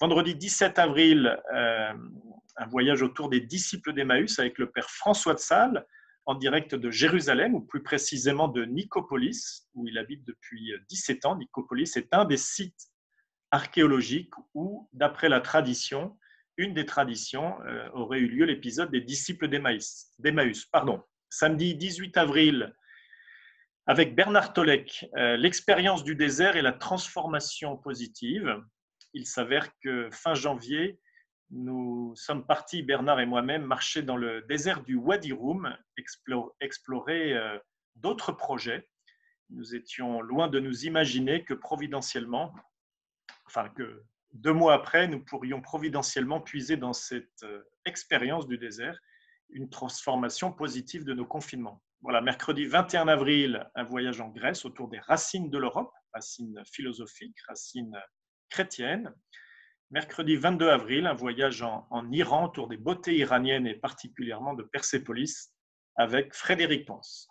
A: Vendredi 17 avril, un voyage autour des disciples d'Emmaüs avec le père François de Sales, en direct de Jérusalem, ou plus précisément de Nicopolis, où il habite depuis 17 ans. Nicopolis est un des sites archéologiques où, d'après la tradition, une des traditions, aurait eu lieu l'épisode des disciples d'Emmaüs. Samedi 18 avril, avec Bernard Tolek, l'expérience du désert et la transformation positive. Il s'avère que fin janvier, nous sommes partis, Bernard et moi-même, marcher dans le désert du Wadi Rum, explorer d'autres projets. Nous étions loin de nous imaginer que providentiellement, enfin que 2 mois après, nous pourrions providentiellement puiser dans cette expérience du désert une transformation positive de nos confinements. Voilà, mercredi 21 avril, un voyage en Grèce autour des racines de l'Europe, racines philosophiques, racines chrétiennes. Mercredi 22 avril, un voyage en Iran autour des beautés iraniennes et particulièrement de Persépolis, avec Frédéric Pons.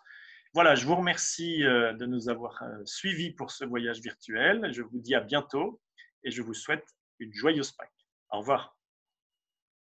A: Voilà, je vous remercie de nous avoir suivis pour ce voyage virtuel. Je vous dis à bientôt et je vous souhaite une joyeuse Pâques. Au revoir.